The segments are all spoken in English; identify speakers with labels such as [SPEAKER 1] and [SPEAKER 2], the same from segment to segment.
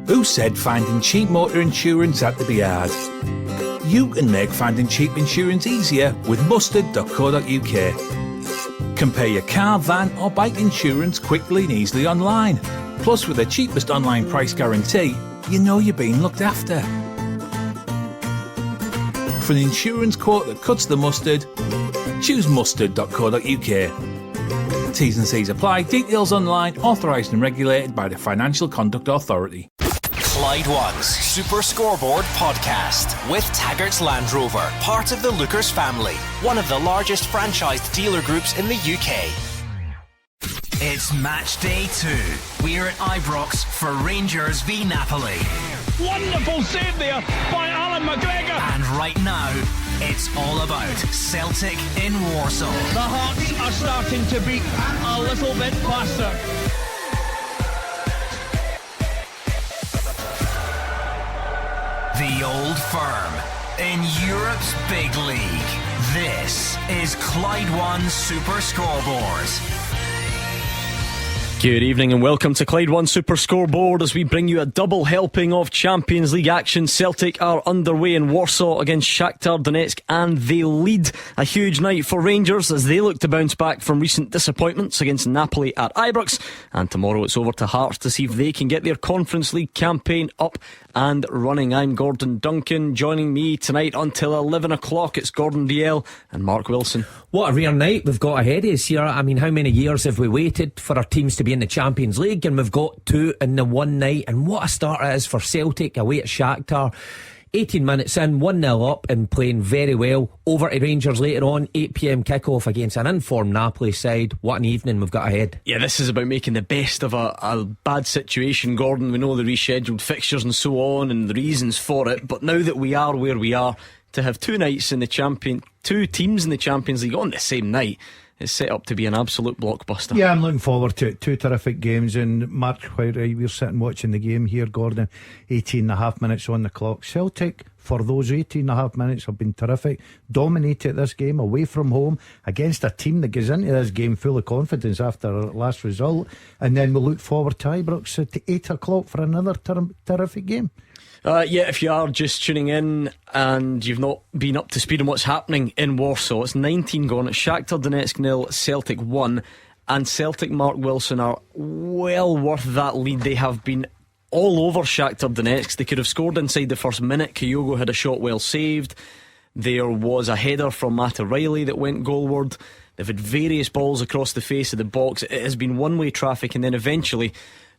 [SPEAKER 1] Who said finding cheap motor insurance had to be hard? You can make finding cheap insurance easier with mustard.co.uk. Compare your car, van or bike insurance quickly and easily online. Plus, with the cheapest online price guarantee, you know you're being looked after. For an insurance quote that cuts the mustard, choose mustard.co.uk. T's and C's apply. Details online. Authorised and regulated by the Financial Conduct Authority.
[SPEAKER 2] Clyde One's Super Scoreboard podcast with Taggart's Land Rover, part of the Lookers family, one of the largest franchised dealer groups in the UK. It's match day 2. We're at Ibrox for Rangers v Napoli.
[SPEAKER 3] Wonderful save there by Alan McGregor.
[SPEAKER 2] And right now, it's all about Celtic in Warsaw.
[SPEAKER 3] The hearts are starting to beat a little bit faster.
[SPEAKER 2] The Old Firm in Europe's big league. This is Clyde One Super Scoreboard.
[SPEAKER 4] Good evening and welcome to Clyde One Super Scoreboard as we bring you a double helping of Champions League action. Celtic are underway in Warsaw against Shakhtar Donetsk and they lead. A huge night for Rangers as they look to bounce back from recent disappointments against Napoli at Ibrox, and tomorrow it's over to Hearts to see if they can get their Conference League campaign up and running. I'm Gordon Duncan. Joining me tonight until 11 o'clock it's Gordon Dalziel and Mark Wilson.
[SPEAKER 5] What a rare night we've got ahead of us here. I mean, how many years have we waited for our teams to be in the Champions League, and we've got two in the one night, and what a start it is for Celtic away at Shakhtar. 18 minutes in, 1-0 up and playing very well. Over to Rangers later on, 8pm kickoff against an informed Napoli side. What an evening we've got ahead.
[SPEAKER 4] Yeah, this is about making the best of a bad situation, Gordon. We know the rescheduled fixtures and so on and the reasons for it, but now that we are where we are, to have two teams in the Champions League on the same night, it's set up to be an absolute blockbuster.
[SPEAKER 6] Yeah, I'm looking forward to it. Two terrific games, and Mark, while we're sitting watching the game here, Gordon, 18.5 minutes on the clock. Celtic, for those 18.5 minutes, have been terrific. Dominated this game away from home against a team that goes into this game full of confidence after our last result, and then we'll look forward to Ibrox at 8 o'clock for another terrific game.
[SPEAKER 4] Yeah, if you are just tuning in and you've not been up to speed on what's happening in Warsaw, it's 19 gone. It's Shakhtar Donetsk 0, Celtic 1, and Celtic, Mark Wilson, are well worth that lead. They have been all over Shakhtar Donetsk. They could have scored inside the first minute. Kyogo had a shot well saved. There was a header from Matt O'Reilly that went goalward. They've had various balls across the face of the box. It has been one-way traffic, and then eventually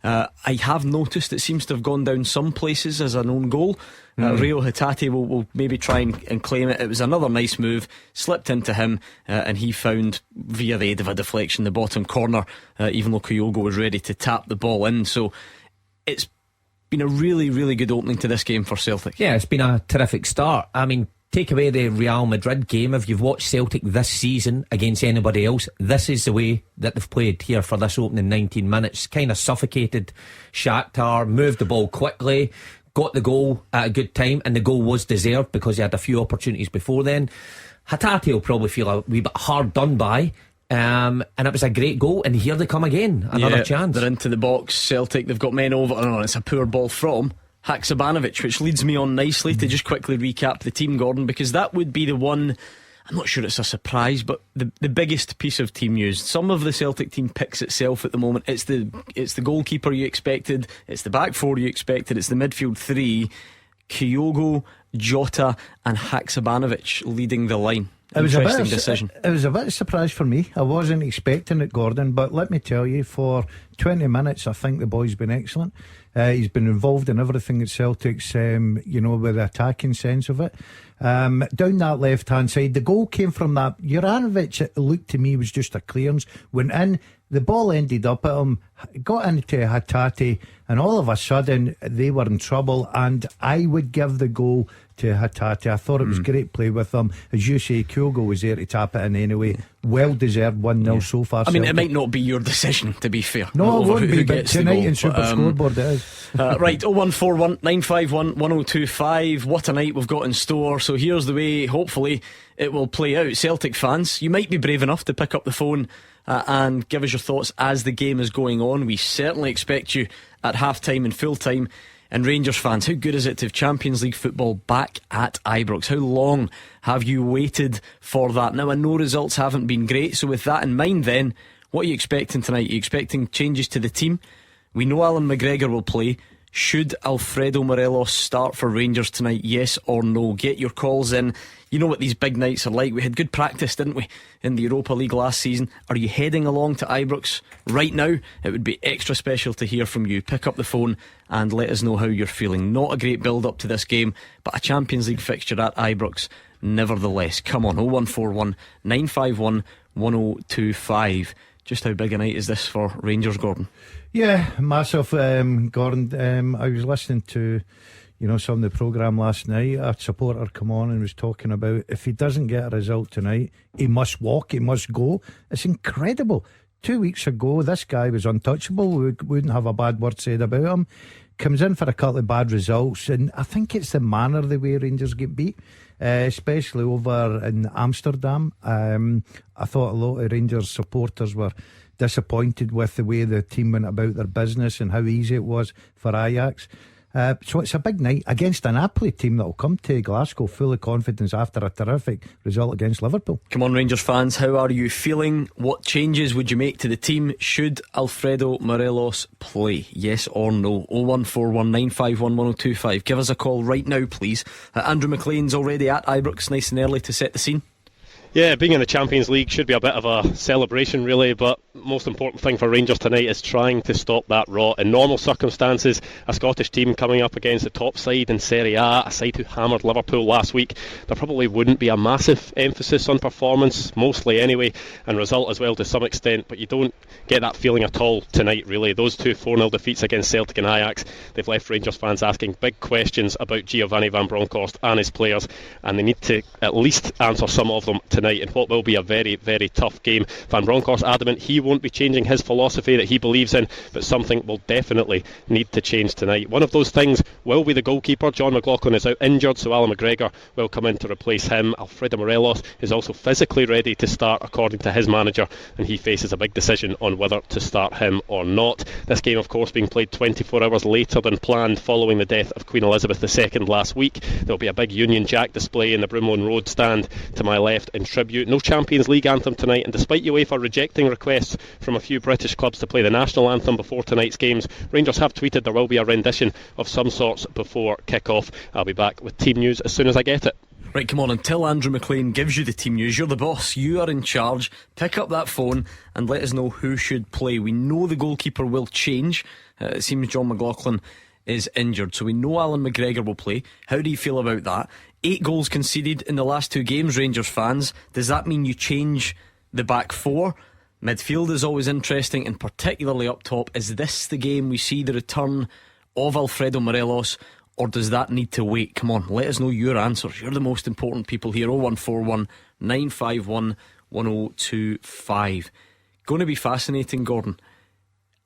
[SPEAKER 4] I have noticed it seems to have gone down some places as an own goal. Rio Hatate will maybe try and claim it. It was another nice move, slipped into him, and he found via the aid of a deflection the bottom corner, even though Kyogo was ready to tap the ball in. So it's been a really, really good opening to this game for Celtic.
[SPEAKER 5] Yeah, it's been a terrific start. I mean, take away the Real Madrid game, if you've watched Celtic this season against anybody else, this is the way that they've played here for this opening 19 minutes. Kind of suffocated Shakhtar, moved the ball quickly, got the goal at a good time, and the goal was deserved because he had a few opportunities before then. Hatate will probably feel a wee bit hard done by, and it was a great goal, and here they come again, another chance.
[SPEAKER 4] They're into the box. Celtic, they've got men over, and it's a poor ball from Haksabanovic, which leads me on nicely to just quickly recap the team, Gordon, because that would be the one. I'm not sure it's a surprise, but the biggest piece of team news. Some of the Celtic team picks itself at the moment. It's the goalkeeper you expected, it's the back four you expected, it's the midfield three. Kyogo, Jota and Haksabanovic leading the line. Interesting decision.
[SPEAKER 6] It was a bit of a surprise for me. I wasn't expecting it, Gordon, but let me tell you, for 20 minutes I think the boy's been excellent. He's been involved in everything at Celtic's, with the attacking sense of it. Down that left hand side, the goal came from that Juranovic. It looked to me was just a clearance, went in, the ball ended up at him, got into Hatate, and all of a sudden they were in trouble. And I would give the goal to Hatate. I thought it was great play with them. As you say, Kyogo was there to tap it in anyway. Well deserved 1-0 so far.
[SPEAKER 4] I mean, Celtic. It might not be your decision, to be fair.
[SPEAKER 6] No, it won't be, but tonight in Super Scoreboard it is.
[SPEAKER 4] Right, 0141 951 1025. What a night we've got in store. So here's the way hopefully it will play out. Celtic fans, you might be brave enough to pick up the phone and give us your thoughts as the game is going on. We certainly expect you at half-time and full-time. And Rangers fans, how good is it to have Champions League football back at Ibrox? How long have you waited for that? Now, I know results haven't been great, so with that in mind then, what are you expecting tonight? Are you expecting changes to the team? We know Alan McGregor will play. Should Alfredo Morelos start for Rangers tonight, yes or no? Get your calls in. You know what these big nights are like. We had good practice, didn't we, in the Europa League last season? Are you heading along to Ibrox right now? It would be extra special to hear from you. Pick up the phone and let us know how you're feeling. Not a great build up to this game, but a Champions League fixture at Ibrox nevertheless. Come on, 0141 951 1025. Just how big a night is this for Rangers, Gordon?
[SPEAKER 6] Yeah, massive, Gordon. I was listening to, some of the programme last night. A supporter come on and was talking about if he doesn't get a result tonight, he must walk, he must go. It's incredible. 2 weeks ago, this guy was untouchable. We wouldn't have a bad word said about him. Comes in for a couple of bad results, and I think it's the manner the way Rangers get beat, especially over in Amsterdam. I thought a lot of Rangers supporters were disappointed with the way the team went about their business and how easy it was for Ajax. So it's a big night against a Napoli team that will come to Glasgow full of confidence after a terrific result against Liverpool.
[SPEAKER 4] Come on, Rangers fans, how are you feeling? What changes would you make to the team? Should Alfredo Morelos play? Yes or no? 0141 951 1025. Give us a call right now, please. Andrew McLean's already at Ibrox, nice and early to set the scene.
[SPEAKER 7] Yeah, being in the Champions League should be a bit of a celebration really, but most important thing for Rangers tonight is trying to stop that rot. In normal circumstances, a Scottish team coming up against the top side in Serie A, a side who hammered Liverpool last week, there probably wouldn't be a massive emphasis on performance, mostly anyway, and result as well to some extent, but you don't get that feeling at all tonight really. Those two 4-0 defeats against Celtic and Ajax, they've left Rangers fans asking big questions about Giovanni van Bronckhorst and his players, and they need to at least answer some of them tonight in what will be a very, very tough game. Van Bronckhorst adamant he won't be changing his philosophy that he believes in, but something will definitely need to change tonight. One of those things will be the goalkeeper. John McLaughlin is out injured, so Alan McGregor will come in to replace him. Alfredo Morelos is also physically ready to start according to his manager, and he faces a big decision on whether to start him or not. This game of course being played 24 hours later than planned following the death of Queen Elizabeth II last week. There will be a big Union Jack display in the Broomloan Road stand to my left in tribute. No Champions League anthem tonight, and despite UEFA rejecting requests from a few British clubs to play the national anthem before tonight's games, Rangers have tweeted there will be a rendition of some sorts before kick-off. I'll be back with team news as soon as I get it.
[SPEAKER 4] Right, come on, until Andrew McLean gives you the team news, you're the boss, you are in charge. Pick up that phone and let us know who should play. We know the goalkeeper will change. It seems John McLaughlin is injured, so we know Alan McGregor will play. How do you feel about that? 8 goals conceded in the last 2 games, Rangers fans. Does that mean you change the back 4? Midfield is always interesting, and particularly up top. Is this the game we see the return of Alfredo Morelos, or does that need to wait? Come on, let us know your answers. You're the most important people here. 0141 951 1025. Going to be fascinating, Gordon.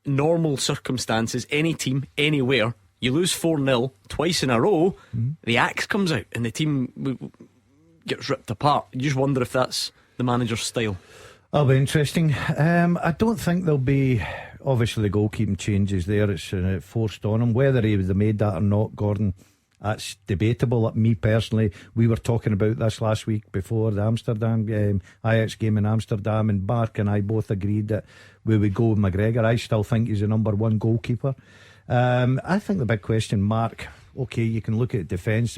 [SPEAKER 4] Normal circumstances, any team, anywhere, you lose 4-0 twice in a row, the axe comes out and the team gets ripped apart. You just wonder if that's the manager's style.
[SPEAKER 6] That'll be interesting. I don't think there'll be, obviously the goalkeeping changes there, it's forced on him. Whether he would have made that or not, Gordon, that's debatable. Me personally, we were talking about this last week before the Amsterdam Ajax game in Amsterdam, and Mark and I both agreed that we would go with McGregor. I still think he's the number 1 goalkeeper. I think the big question, Mark, okay, you can look at defence.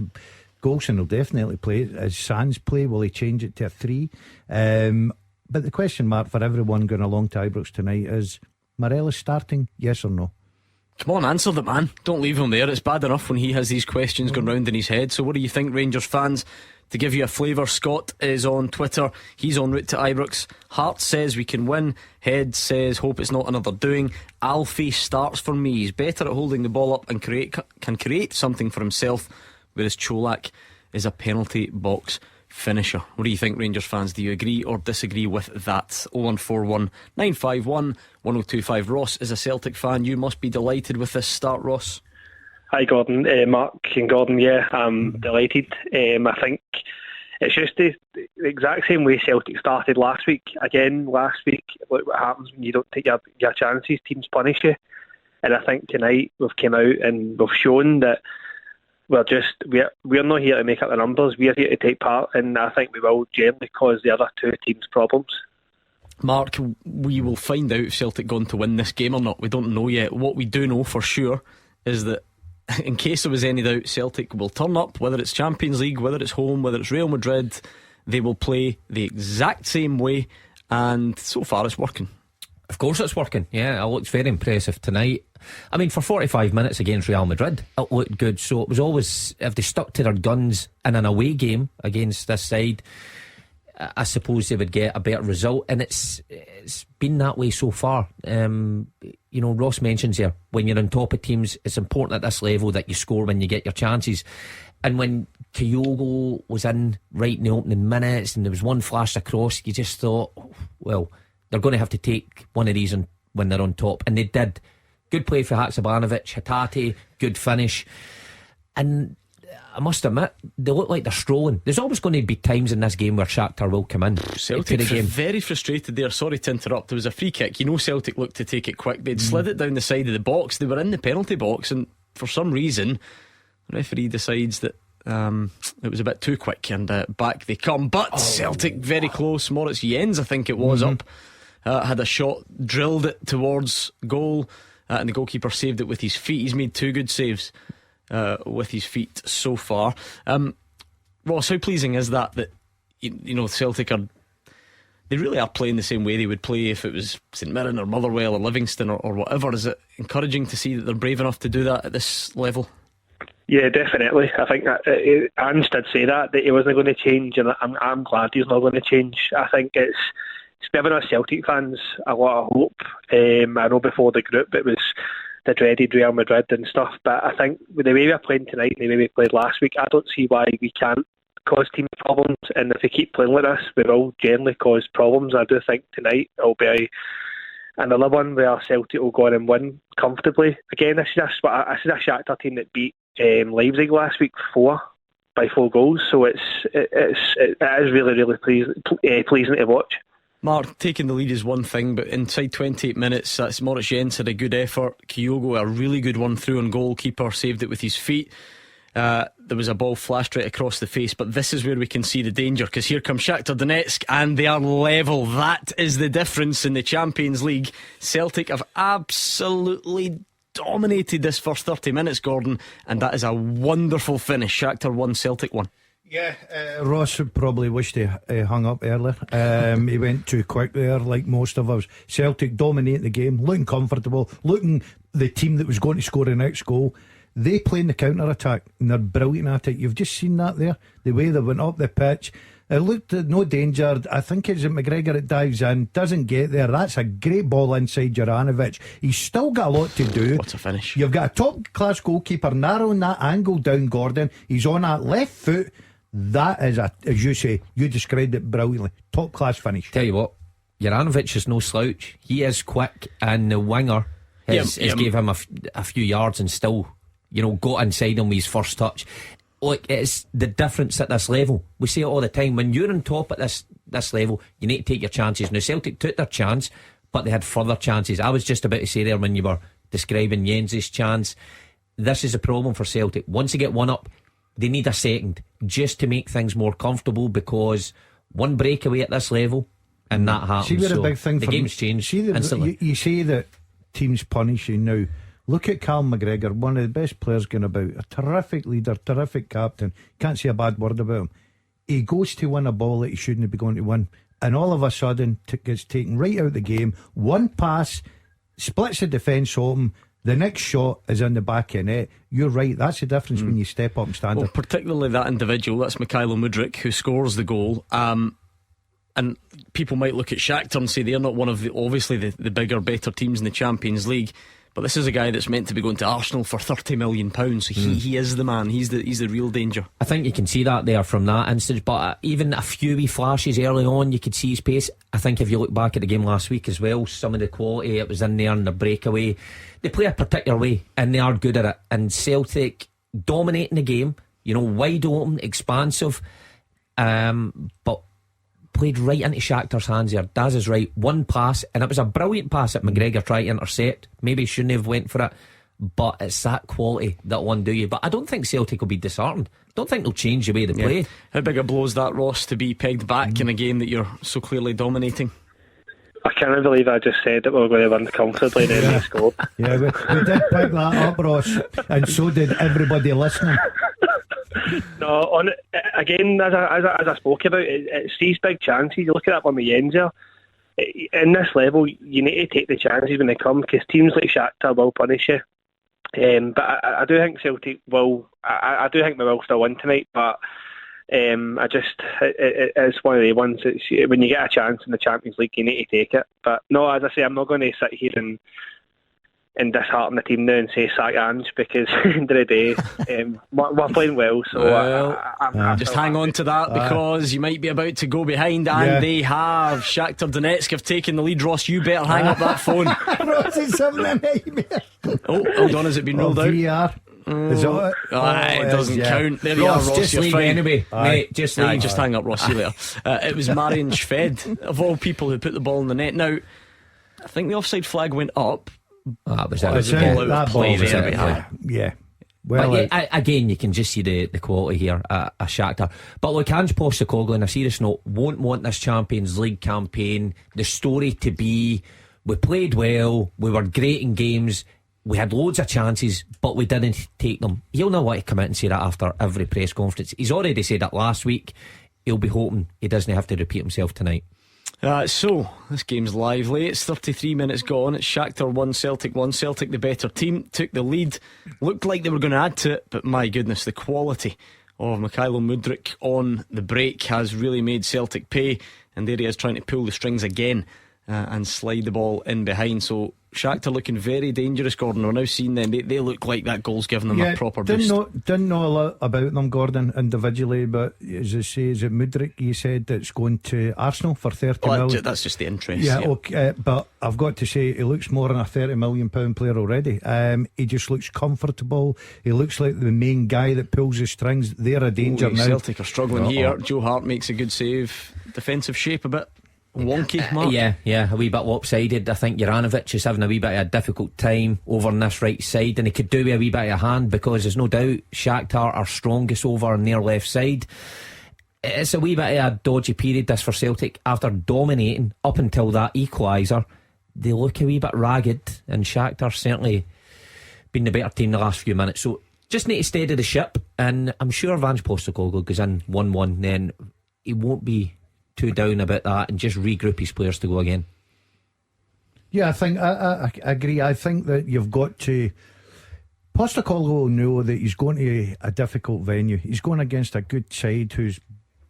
[SPEAKER 6] Golson will definitely play. As Sands play, will he change it to a 3? But the question mark for everyone going along to Ibrox tonight is, Morelos starting, yes or no?
[SPEAKER 4] Come on, answer the man. Don't leave him there. It's bad enough when he has these questions going round in his head. So what do you think, Rangers fans? To give you a flavour, Scott is on Twitter. He's en route to Ibrox. Heart says we can win. Head says hope it's not another doing. Alfie starts for me. He's better at holding the ball up and can create something for himself, whereas Cholak is a penalty box finisher. What do you think, Rangers fans? Do you agree or disagree with that? 0141 951 1025. Ross is a Celtic fan. You must be delighted with this start, Ross.
[SPEAKER 8] Hi Gordon, Mark and Gordon. Yeah, I'm delighted. I think it's just the exact same way Celtic started last week. Again, last week, look what happens when you don't take your chances. Teams punish you. And I think tonight we've come out and we've shown that we're not here to make up the numbers. We're here to take part, and I think we will generally cause the other two teams problems.
[SPEAKER 4] Mark, we will find out if Celtic going to win this game or not. We don't know yet. What we do know for sure is that in case there was any doubt, Celtic will turn up, whether it's Champions League, whether it's home, whether it's Real Madrid. They will play the exact same way, and so far it's working.
[SPEAKER 5] Of course it's working. Yeah, it looked very impressive tonight. I mean, for 45 minutes against Real Madrid, it looked good. So it was always, if they stuck to their guns in an away game against this side, I suppose they would get a better result. And it's been that way so far. Ross mentions here, when you're on top of teams, it's important at this level that you score when you get your chances. And when Kyogo was in right in the opening minutes and there was one flash across, you just thought, well, they're going to have to take one of these when they're on top. And they did. Good play for Haksabanovic, Hatate, good finish. And I must admit, they look like they're strolling. There's always going to be times in this game where Shakhtar will come in
[SPEAKER 4] Celtic
[SPEAKER 5] to the game.
[SPEAKER 4] Very frustrated there. Sorry to interrupt. There was a free kick. Celtic looked to take it quick. They'd slid it down the side of the box. They were in the penalty box, and for some reason the referee decides that it was a bit too quick, and back they come. But Celtic very close. Moritz Jens, I think it was, up had a shot, drilled it towards goal, and the goalkeeper saved it with his feet. He's made two good saves with his feet so far. Ross, how pleasing is that Celtic they really are playing the same way they would play if it was St Mirren or Motherwell or Livingston or whatever? Is it encouraging to see that they're brave enough to do that at this level?
[SPEAKER 8] Yeah, definitely. I think that Ange did say that he wasn't going to change, and I'm glad he's not going to change. I think it's given us Celtic fans a lot of hope. I know before the group it was the dreaded Real Madrid and stuff, but I think with the way we're playing tonight and the way we played last week, I don't see why we can't cause team problems. And if we keep playing like this, we will generally cause problems. I do think tonight it'll be another one where Celtic will go on and win comfortably. Again, this is a Shakhtar team that beat Leipzig last week by 4 goals, so it is really, really pleasing to watch.
[SPEAKER 4] Mark, taking the lead is one thing, but inside 28 minutes, that's Moritz Jens had a good effort. Kyogo, a really good one through on goalkeeper, saved it with his feet. There was a ball flashed right across the face, but this is where we can see the danger, because here comes Shakhtar Donetsk and they are level. That is the difference in the Champions League. Celtic have absolutely dominated this first 30 minutes, Gordon, and that is a wonderful finish. Shakhtar 1, Celtic 1.
[SPEAKER 6] Yeah, Ross probably wished he hung up earlier. He went too quick there, like most of us. Celtic dominating the game, looking comfortable, looking the team that was going to score the next goal. They play in the counter-attack and they're brilliant at it. You've just seen that there, the way they went up the pitch. It looked no danger. I think it's McGregor that dives in, doesn't get there. That's a great ball inside Juranovic. He's still got a lot to do.
[SPEAKER 4] What a finish.
[SPEAKER 6] You've got a top-class goalkeeper narrowing that angle down Gordon. He's on that left foot. That is, as you say, you described it brilliantly. Top class finish.
[SPEAKER 5] Tell you what, Juranovic is no slouch. He is quick, and the winger has gave him a few yards and still, got inside him with his first touch. Look, it's the difference at this level. We say it all the time. When you're on top at this level, you need to take your chances. Now Celtic took their chance, but they had further chances. I was just about to say there when you were describing Jens' chance, this is a problem for Celtic. Once they get one up, they need a second just to make things more comfortable, because one breakaway at this level and that happens.
[SPEAKER 6] See, we're a big thing
[SPEAKER 5] the
[SPEAKER 6] for
[SPEAKER 5] game's changed instantly.
[SPEAKER 6] You say that teams punish you now. Look at Cal McGregor, one of the best players going about, a terrific leader, terrific captain. Can't say a bad word about him. He goes to win a ball that he shouldn't be going to win, and all of a sudden gets taken right out of the game. One pass splits the defence open. The next shot is in the back of net. You're right, that's the difference when you step up and stand up.
[SPEAKER 4] Particularly that individual, that's Mikhailo Mudryk, who scores the goal. And people might look at Shakhtar and say they're not one of the bigger, better teams in the Champions League, but this is a guy that's meant to be going to Arsenal for £30 million. So he is the man. He's the real danger.
[SPEAKER 5] I think you can see that there from that instance, but even a few wee flashes early on, you could see his pace. I think if you look back at the game last week as well, some of the quality it was in there in the breakaway. They play a particular way and they are good at it. And Celtic dominating the game, wide open, expansive. but played right into Shakhtar's hands here. Daz is right. One pass, and it was a brilliant pass that McGregor tried to intercept. Maybe shouldn't have went for it, but it's that quality that will undo you. But I don't think Celtic will be disheartened. I don't think they'll change the way they play.
[SPEAKER 4] How big a blow is that, Ross, to be pegged back in a game that you're so clearly dominating?
[SPEAKER 8] I can't believe I just said that we were going to win comfortably and then we scored.
[SPEAKER 6] Yeah, we did pick that up, Ross, and so did everybody listening.
[SPEAKER 8] No, again, as I spoke about, it's these big chances. You look at that one with Yenzer. In this level, you need to take the chances when they come, because teams like Shakhtar will punish you. But I do think Celtic will. I do think they will still win tonight. But it's one of the ones. When you get a chance in the Champions League, you need to take it. But no, as I say, I'm not going to sit here and dishearten the team now and say sack Ange, because at the end of the day, we're playing well. So I'm
[SPEAKER 4] just hang on to that, because you might be about to go behind, and they have. Shakhtar Donetsk have taken the lead. Ross, you better hang up that phone.
[SPEAKER 6] Ross is having a nightmare.
[SPEAKER 4] Oh, hold on, has it been rolled out?
[SPEAKER 6] VR. Is that it?
[SPEAKER 4] It doesn't count. There you are, Ross.
[SPEAKER 5] Just
[SPEAKER 4] You're
[SPEAKER 5] leave
[SPEAKER 4] fine.
[SPEAKER 5] anyway, mate. Just leave.
[SPEAKER 4] Just hang up, Ross. See you later. It was Marian Shved, of all people, who put the ball in the net. Now, I think the offside flag went up.
[SPEAKER 5] That was
[SPEAKER 4] the ball out of play there.
[SPEAKER 6] Yeah. Well,
[SPEAKER 5] but again, you can just see the quality here at Shakhtar. But look, Ange Postecoglou, on a serious note, won't want this Champions League campaign, the story to be, we played well, we were great in games, we had loads of chances, but we didn't take them. He'll not want to come out and say that after every press conference. He's already said that last week. He'll be hoping he doesn't have to repeat himself tonight.
[SPEAKER 4] So this game's lively. It's 33 minutes gone. It's Shakhtar 1, Celtic 1. Celtic the better team, took the lead, looked like they were going to add to it, but my goodness, the quality of Mykhailo Mudryk on the break has really made Celtic pay, and there he is trying to pull the strings again and slide the ball in behind. So Shakhtar looking very dangerous, Gordon. We're now seeing them. They look like that goal's given them a proper boost.
[SPEAKER 6] Didn't know a lot about them, Gordon, individually, but as I say, is it Mudryk, you said, that's going to Arsenal for 30 million?
[SPEAKER 4] That's just the interest.
[SPEAKER 6] Yeah, okay, but I've got to say, he looks more than a £30 million player already. He just looks comfortable. He looks like the main guy that pulls the strings. They're a danger now.
[SPEAKER 4] Celtic are struggling here. Joe Hart makes a good save. Defensive shape a bit wonky, Mark.
[SPEAKER 5] Yeah, a wee bit lopsided. I think Juranovic is having a wee bit of a difficult time over on this right side, and he could do with a wee bit of a hand, because there's no doubt Shakhtar are strongest over on their left side. It's a wee bit of a dodgy period this for Celtic. After dominating up until that equaliser, they look a wee bit ragged, and Shakhtar certainly been the better team the last few minutes. So just need to steady the ship, and I'm sure Ange Postecoglou goes in 1-1, then he won't be too down about that, and just regroup his players to go again.
[SPEAKER 6] Yeah, I think I agree. I think that you've got to. Postecoglou will know that he's going to a difficult venue. He's going against a good side who's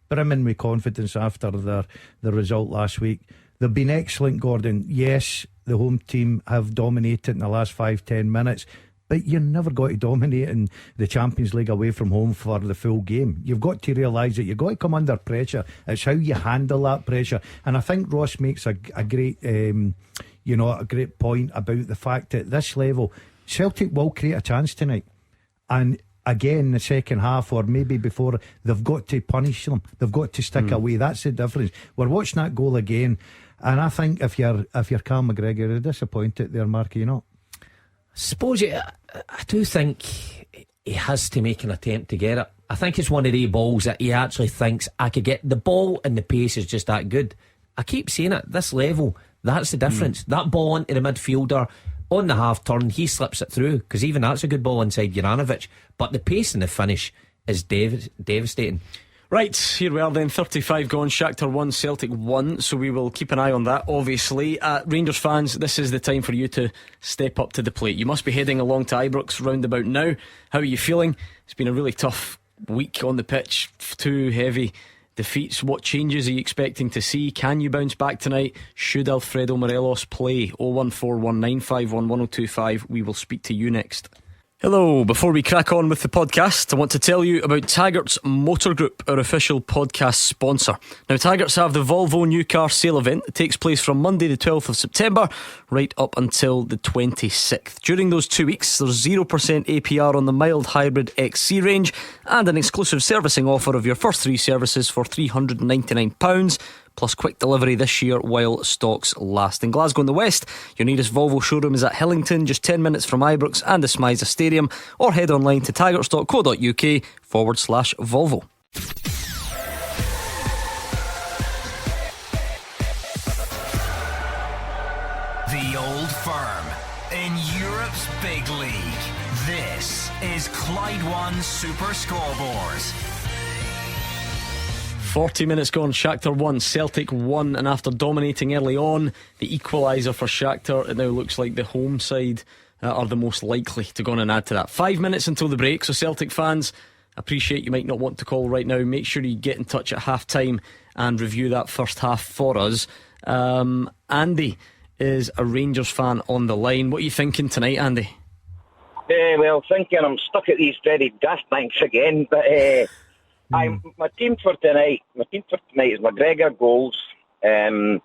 [SPEAKER 6] brimming with confidence after the result last week. They've been excellent, Gordon. Yes, the home team have dominated in the last 5-10 minutes, but you're never got to dominate in the Champions League away from home for the full game. You've got to realise that you've got to come under pressure. It's how you handle that pressure. And I think Ross makes a great a great point about the fact that at this level, Celtic will create a chance tonight. And again, the second half, or maybe before, they've got to punish them. They've got to stick away. That's the difference. We're watching that goal again, and I think if you're Cal McGregor, you're disappointed there, Mark, you know.
[SPEAKER 5] I suppose I do think he has to make an attempt to get it. I think it's one of the balls that he actually thinks, I could get the ball, and the pace is just that good. I keep saying it, this level, that's the difference. That ball into the midfielder on the half turn, he slips it through, because even that's a good ball inside Juranovic, but the pace and the finish is devastating.
[SPEAKER 4] Right, here we are then, 35 gone, Shakhtar 1, Celtic 1, so we will keep an eye on that, obviously. Rangers fans, this is the time for you to step up to the plate. You must be heading along to Ibrox roundabout now. How are you feeling? It's been a really tough week on the pitch, 2 heavy defeats. What changes are you expecting to see? Can you bounce back tonight? Should Alfredo Morelos play? 01419511025. We will speak to you next. Hello, before we crack on with the podcast, I want to tell you about Taggart's Motor Group, our official podcast sponsor. Now, Taggart's have the Volvo new car sale event that takes place from Monday the 12th of September right up until the 26th. During those 2 weeks, there's 0% APR on the mild hybrid XC range and an exclusive servicing offer of your first 3 services for £399, plus quick delivery this year while stocks last. In Glasgow and the West, your nearest Volvo showroom is at Hillington, just 10 minutes from Ibrox and the Smiza Stadium, or head online to taggart.co.uk/Volvo.
[SPEAKER 2] The Old Firm in Europe's big league. This is Clyde One Super Scoreboard.
[SPEAKER 4] 40 minutes gone, Shakhtar 1, Celtic 1, and after dominating early on, the equaliser for Shakhtar, it now looks like the home side are the most likely to go on and add to that. 5 minutes until the break, so Celtic fans, appreciate you might not want to call right now. Make sure you get in touch at half time and review that first half for us. Andy is a Rangers fan on the line. What are you thinking tonight, Andy?
[SPEAKER 9] Well, thinking I'm stuck at these dreaded gas tanks again, but my team for tonight is McGregor goals. I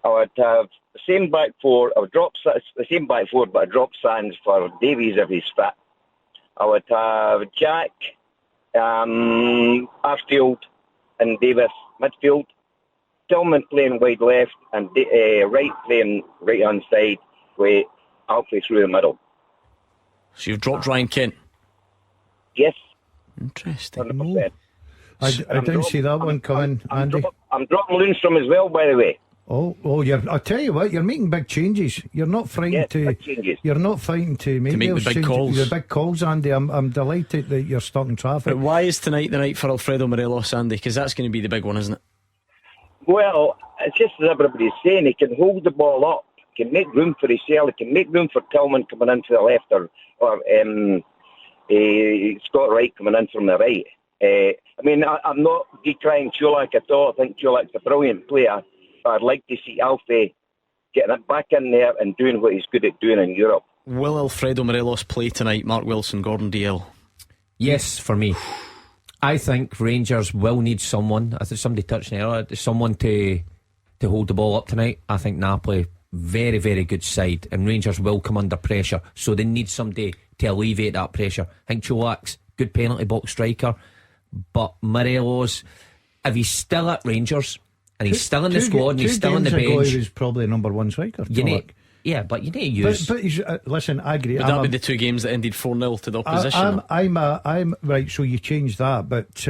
[SPEAKER 9] would have the same back four. I would drop the same back four, but I'd drop Sands for Davies if he's fit. I would have Jack, Arfield, and Davis midfield. Tillman playing wide left and Wright playing right hand side with Alfie through the middle.
[SPEAKER 4] So you've dropped Ryan Kent?
[SPEAKER 9] Yes.
[SPEAKER 4] Interesting.
[SPEAKER 9] 100%.
[SPEAKER 6] I didn't see that one coming, Andy.
[SPEAKER 9] I'm dropping Lundstrom as well, by the way.
[SPEAKER 6] Oh! I'll tell you what, you're making big changes. You're not frightened
[SPEAKER 9] big changes.
[SPEAKER 6] You're not frightened to make
[SPEAKER 4] the big
[SPEAKER 6] changes.
[SPEAKER 4] calls.
[SPEAKER 6] The big calls, Andy. I'm delighted that you're stuck in traffic.
[SPEAKER 4] But why is tonight the night for Alfredo Morelos, Andy? Because that's going to be the big one, isn't it?
[SPEAKER 9] Well, it's just as everybody's saying, he can hold the ball up, can make room for himself, he can make room for Tillman coming in to the left, or Scott Wright coming in from the right. I'm not decrying Čolak at all. I think Čolak's a brilliant player, but I'd like to see Alfie getting it back in there and doing what he's good at doing in Europe.
[SPEAKER 4] Will Alfredo Morelos play tonight? Mark Wilson, Gordon Dalziel?
[SPEAKER 5] Yes, for me. I think Rangers will need someone. I think somebody touched on it earlier, someone to hold the ball up tonight. I think Napoli, very, very good side, and Rangers will come under pressure, so they need somebody to alleviate that pressure. I think Čolak's good penalty box striker, but Morelos, if he's still at Rangers and he's still in the squad and he's still on the bench,
[SPEAKER 6] he was probably number one striker.
[SPEAKER 5] Yeah, but you need to use.
[SPEAKER 6] But he's, listen, I agree.
[SPEAKER 4] Would that be the two games that ended 4-0 to the opposition?
[SPEAKER 6] I'm right. So you change that, but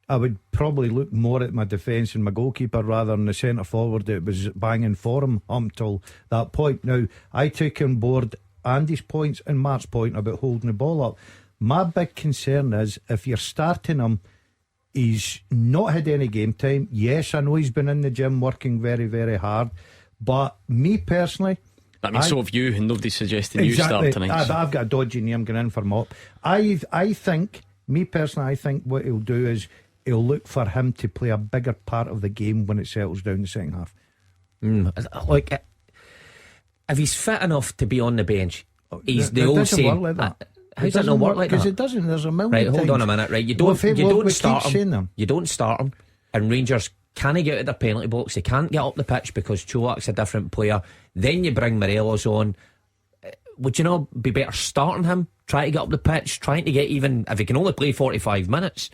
[SPEAKER 6] I would probably look more at my defence and my goalkeeper rather than the centre forward that was banging for him up until that point. Now I took on board Andy's points and Mark's point about holding the ball up. My big concern is if you're starting him, he's not had any game time. Yes, I know he's been in the gym working very, very hard, but me personally,
[SPEAKER 4] that means so have you, and nobody's suggesting
[SPEAKER 6] exactly,
[SPEAKER 4] you start tonight.
[SPEAKER 6] I've got a dodgy name going in for Mop. I think, me personally, I think what he'll do is he'll look for him to play a bigger part of the game when it settles down the second half.
[SPEAKER 5] Like, if he's fit enough to be on the bench, he's the old saying.
[SPEAKER 6] Like that.
[SPEAKER 5] How's that not work like that?
[SPEAKER 6] Because it doesn't. There's a million.
[SPEAKER 5] Right, hold
[SPEAKER 6] times.
[SPEAKER 5] on a minute. Right, you don't start him.
[SPEAKER 6] You
[SPEAKER 5] don't start him, and Rangers can't get out of their penalty box. They can't get up the pitch because Čolak's a different player. Then you bring Morelos on. Would you not be better starting him? Try to get up the pitch, trying to get, even if he can only play 45 minutes,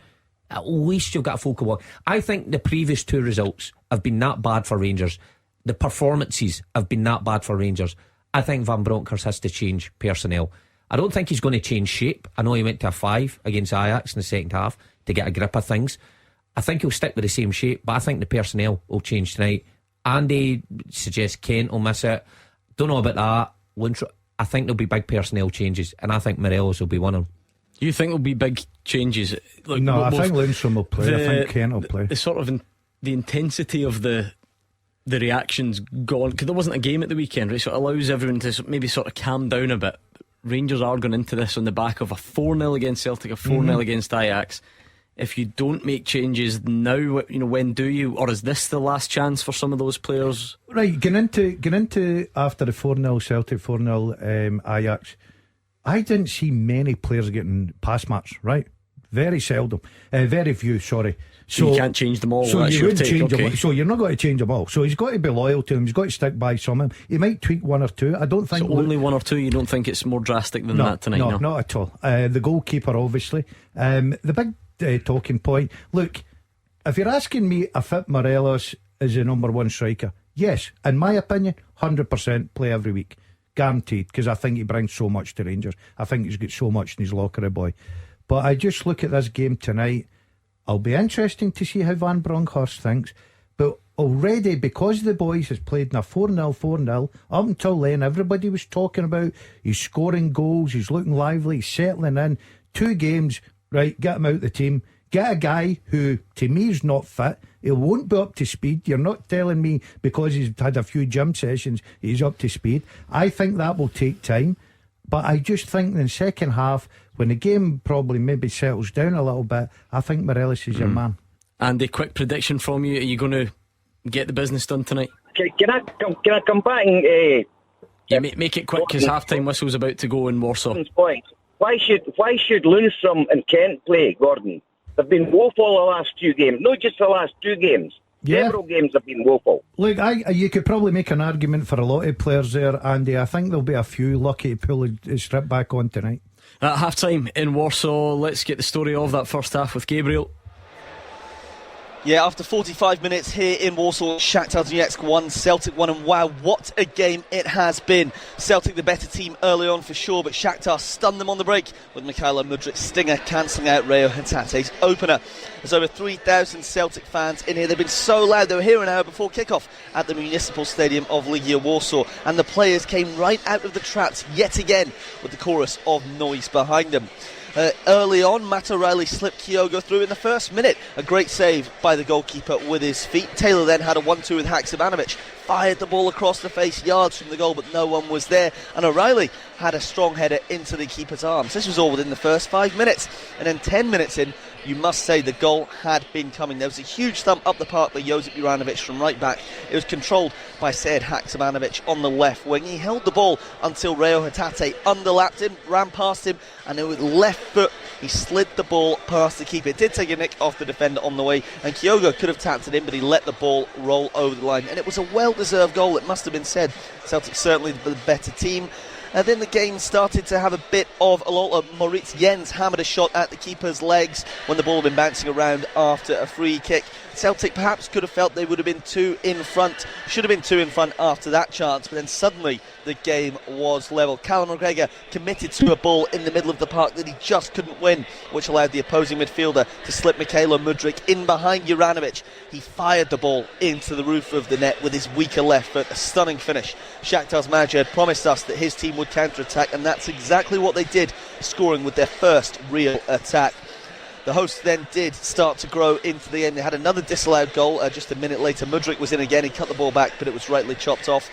[SPEAKER 5] at least you'll get a focal one. I think the previous two results have been that bad for Rangers. The performances have been that bad for Rangers. I think Van Bronckhorst has to change personnel. I don't think he's going to change shape. I know he went to a 5 against Ajax in the second half to get a grip of things. I think he'll stick with the same shape, but I think the personnel will change tonight. Andy suggests Kent will miss it. Don't know about that. I think there'll be big personnel changes, and I think Morelos will be one of them.
[SPEAKER 4] You think there'll be big changes? Look,
[SPEAKER 6] no, I think Lundstrom will play. I think Kent will play.
[SPEAKER 4] The sort of the intensity of the reactions gone, because there wasn't a game at the weekend, right? So it allows everyone to maybe sort of calm down a bit. Rangers are going into this on the back of a 4-0 against Celtic, a 4-0 against Ajax. If you don't make changes now, when do you? Or is this the last chance for some of those players?
[SPEAKER 6] Right, getting into after the 4-0 Celtic, 4-0 Ajax, I didn't see many players getting pass marks, right? Very seldom. Very few, sorry.
[SPEAKER 4] So you can't change them all.
[SPEAKER 6] So
[SPEAKER 4] that's
[SPEAKER 6] you
[SPEAKER 4] your
[SPEAKER 6] would
[SPEAKER 4] take,
[SPEAKER 6] change
[SPEAKER 4] okay.
[SPEAKER 6] them all. So you're not going to change them all. So he's got to be loyal to them. He's got to stick by some of them. He might tweak one or two. I don't think.
[SPEAKER 4] So only one or two. You don't think it's more drastic than that tonight?
[SPEAKER 6] No, not at all. The goalkeeper, obviously. The big talking point. Look, if you're asking me if Morelos is the number one striker, yes, in my opinion, 100% play every week, guaranteed. Because I think he brings so much to Rangers. I think he's got so much in his locker, boy. But I just look at this game tonight. It'll be interesting to see how Van Bronckhorst thinks. But already, because the boys has played in a 4-0, 4-0, up until then, everybody was talking about he's scoring goals, he's looking lively, he's settling in. 2 games, right, get him out the team. Get a guy who, to me, is not fit. He won't be up to speed. You're not telling me because he's had a few gym sessions he's up to speed. I think that will take time. But I just think in the second half, when the game probably maybe settles down a little bit, I think Morelos is your man.
[SPEAKER 4] And a quick prediction from you: are you going to get the business done tonight?
[SPEAKER 9] Can I come back and
[SPEAKER 4] make it quick because half-time whistle's about to go in Warsaw.
[SPEAKER 9] Point. Why should Lundstrom and Kent play, Gordon? They've been woeful the last 2 games, not just the last 2 games.
[SPEAKER 6] Yeah.
[SPEAKER 9] Several games have been woeful.
[SPEAKER 6] Look, you could probably make an argument for a lot of players there, Andy. I think there'll be a few lucky to pull the strip back on tonight.
[SPEAKER 4] At half-time in Warsaw, let's get the story of that first half with Gabriel.
[SPEAKER 10] Yeah, after 45 minutes here in Warsaw, Shakhtar Donetsk 1, Celtic 1, and wow, what a game it has been. Celtic the better team early on for sure, but Shakhtar stunned them on the break with Mykhailo Mudrik's stinger cancelling out Reo Hatate's opener. There's over 3,000 Celtic fans in here. They've been so loud, they were here an hour before kick-off at the Municipal Stadium of Legia Warsaw, and the players came right out of the traps yet again with the chorus of noise behind them. Early on, Matt O'Reilly slipped Kyogo through in the first minute. A great save by the goalkeeper with his feet. Taylor then had a 1-2 with Haksabanovic. Fired the ball across the face, yards from the goal, but no one was there. And O'Reilly had a strong header into the keeper's arms. This was all within the first 5 minutes. And then 10 minutes in, you must say the goal had been coming. There was a huge thump up the park by Josip Juranovic from right back. It was controlled by Sead Haksabanovic on the left wing. He held the ball until Reo Hatate underlapped him, ran past him, and then with left foot he slid the ball past the keeper. It did take a nick off the defender on the way, and Kyogo could have tapped it in, but he let the ball roll over the line. And it was a well-deserved goal, it must have been said. Celtic certainly the better team. And then the game started to have a bit of a lot. Moritz Jens hammered a shot at the keeper's legs when the ball had been bouncing around after a free kick. Celtic perhaps could have felt they would have been 2 in front, should have been 2 in front after that chance, but then suddenly the game was level. Callum McGregor committed to a ball in the middle of the park that he just couldn't win, which allowed the opposing midfielder to slip Mykhailo Mudryk in behind Juranovic. He fired the ball into the roof of the net with his weaker left foot. A stunning finish. Shakhtar's manager had promised us that his team would counter-attack, and that's exactly what they did, scoring with their first real attack. The hosts then did start to grow into the end. They had another disallowed goal just a minute later. Mudryk was in again. He cut the ball back, but it was rightly chopped off.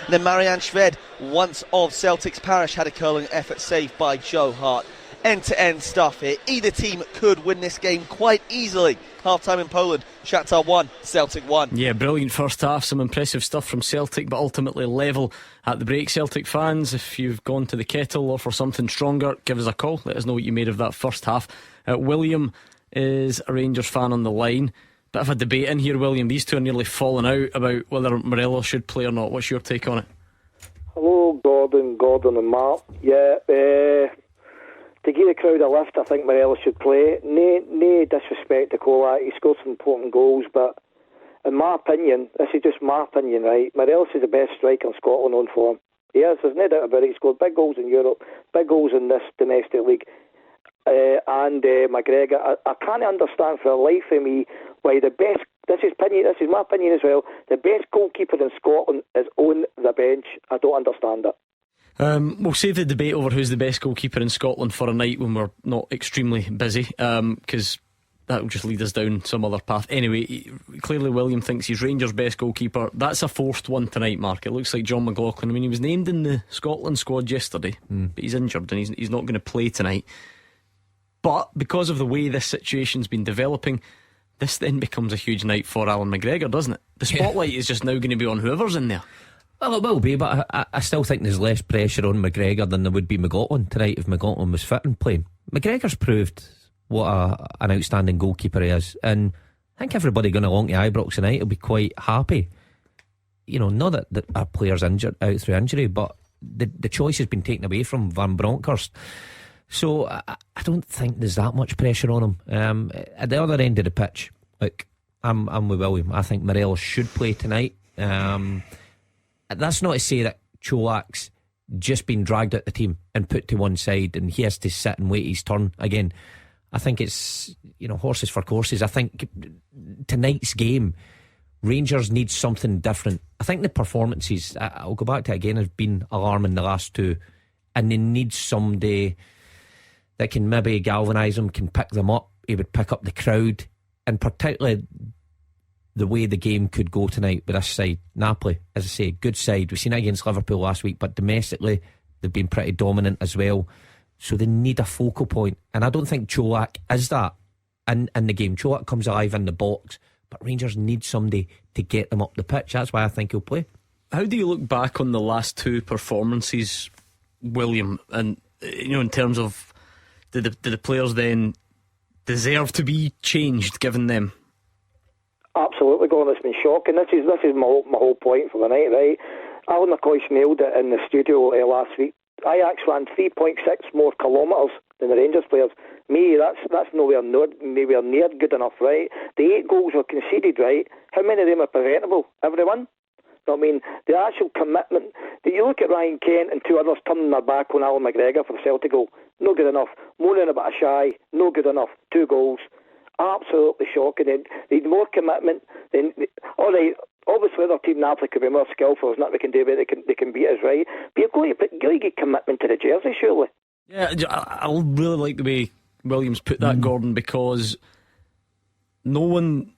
[SPEAKER 10] And then Marian Shved, once of Celtic's parish, had a curling effort saved by Joe Hart. End-to-end stuff here. Either team could win this game quite easily. Half-time in Poland, Shakhtar 1, Celtic 1.
[SPEAKER 4] Yeah, brilliant first half, some impressive stuff from Celtic, but ultimately level at the break. Celtic fans, if you've gone to the kettle or for something stronger, give us a call. Let us know what you made of that first half. William is a Rangers fan on the line. Bit of a debate in here, William. These two are nearly falling out about whether Morelos should play or not. What's your take on it?
[SPEAKER 11] Hello, Gordon and Mark. Yeah, to give the crowd a lift, I think Morelos should play. No disrespect to Cola, he scored some important goals, but in my opinion, this is just my opinion, right? Morelos is the best striker in Scotland on form. He is, there's no doubt about it. He scored big goals in Europe, big goals in this domestic league. And McGregor, I can't understand for the life of me why the best, this is my opinion as well, the best goalkeeper in Scotland is on the bench. I don't understand it.
[SPEAKER 4] We'll save the debate over who's the best goalkeeper in Scotland for a night when we're not extremely busy, because that will just lead us down some other path. Anyway, clearly William thinks he's Rangers' best goalkeeper. That's a forced one tonight, Mark. It looks like John McLaughlin. I mean, he was named in the Scotland squad yesterday, but he's injured and he's not going to play tonight. But because of the way this situation's been developing, this then becomes a huge night for Alan McGregor, doesn't it? The spotlight is just now going to be on whoever's in there.
[SPEAKER 5] Well, it will be, but I still think there's less pressure on McGregor than there would be McLaughlin tonight if McLaughlin was fit and playing. McGregor's proved an outstanding goalkeeper he is. And I think everybody going along to Ibrox tonight will be quite happy. You know, not that our players injured out through injury, but the choice has been taken away from Van Bronckhorst. So I don't think there's that much pressure on him. At the other end of the pitch, look, I'm with William. I think Morelos should play tonight. That's not to say that Cholak's just been dragged out the team and put to one side and he has to sit and wait his turn again. I think it's, you know, horses for courses. I think tonight's game, Rangers need something different. I think the performances, I'll go back to it again, have been alarming the last two, and they need somebody that can maybe galvanise them, can pick them up. He would pick up the crowd, and particularly the way the game could go tonight with this side. Napoli, as I say, good side. We've seen it against Liverpool last week, but domestically they've been pretty dominant as well. So they need a focal point, and I don't think Cholak is that in the game. Cholak comes alive in the box, but Rangers need somebody to get them up the pitch. That's why I think he'll play.
[SPEAKER 4] How do you look back on the last two performances, William? And, you know, in terms of do the players then deserve to be changed given them?
[SPEAKER 11] Absolutely, Gordon. It's been shocking. This is my whole point for the night, right? Alan McCoy's nailed it in the studio last week. Ajax ran 3.6 more kilometres than the Rangers players. That's nowhere near good enough, right? The 8 goals were conceded, right? How many of them are preventable? Everyone? I mean, the actual commitment. Do you look at Ryan Kent and 2 others turning their back on Alan McGregor for the Celtic goal? No good enough. Moaning about a shy. No good enough. 2 goals. Absolutely shocking. They need more commitment. All right, obviously their team Napoli could be more skillful. There's nothing they can do, but they can beat us, right? But you've got to get commitment to the jersey, surely.
[SPEAKER 4] Yeah, I really like the way Williams put that, Gordon, because no one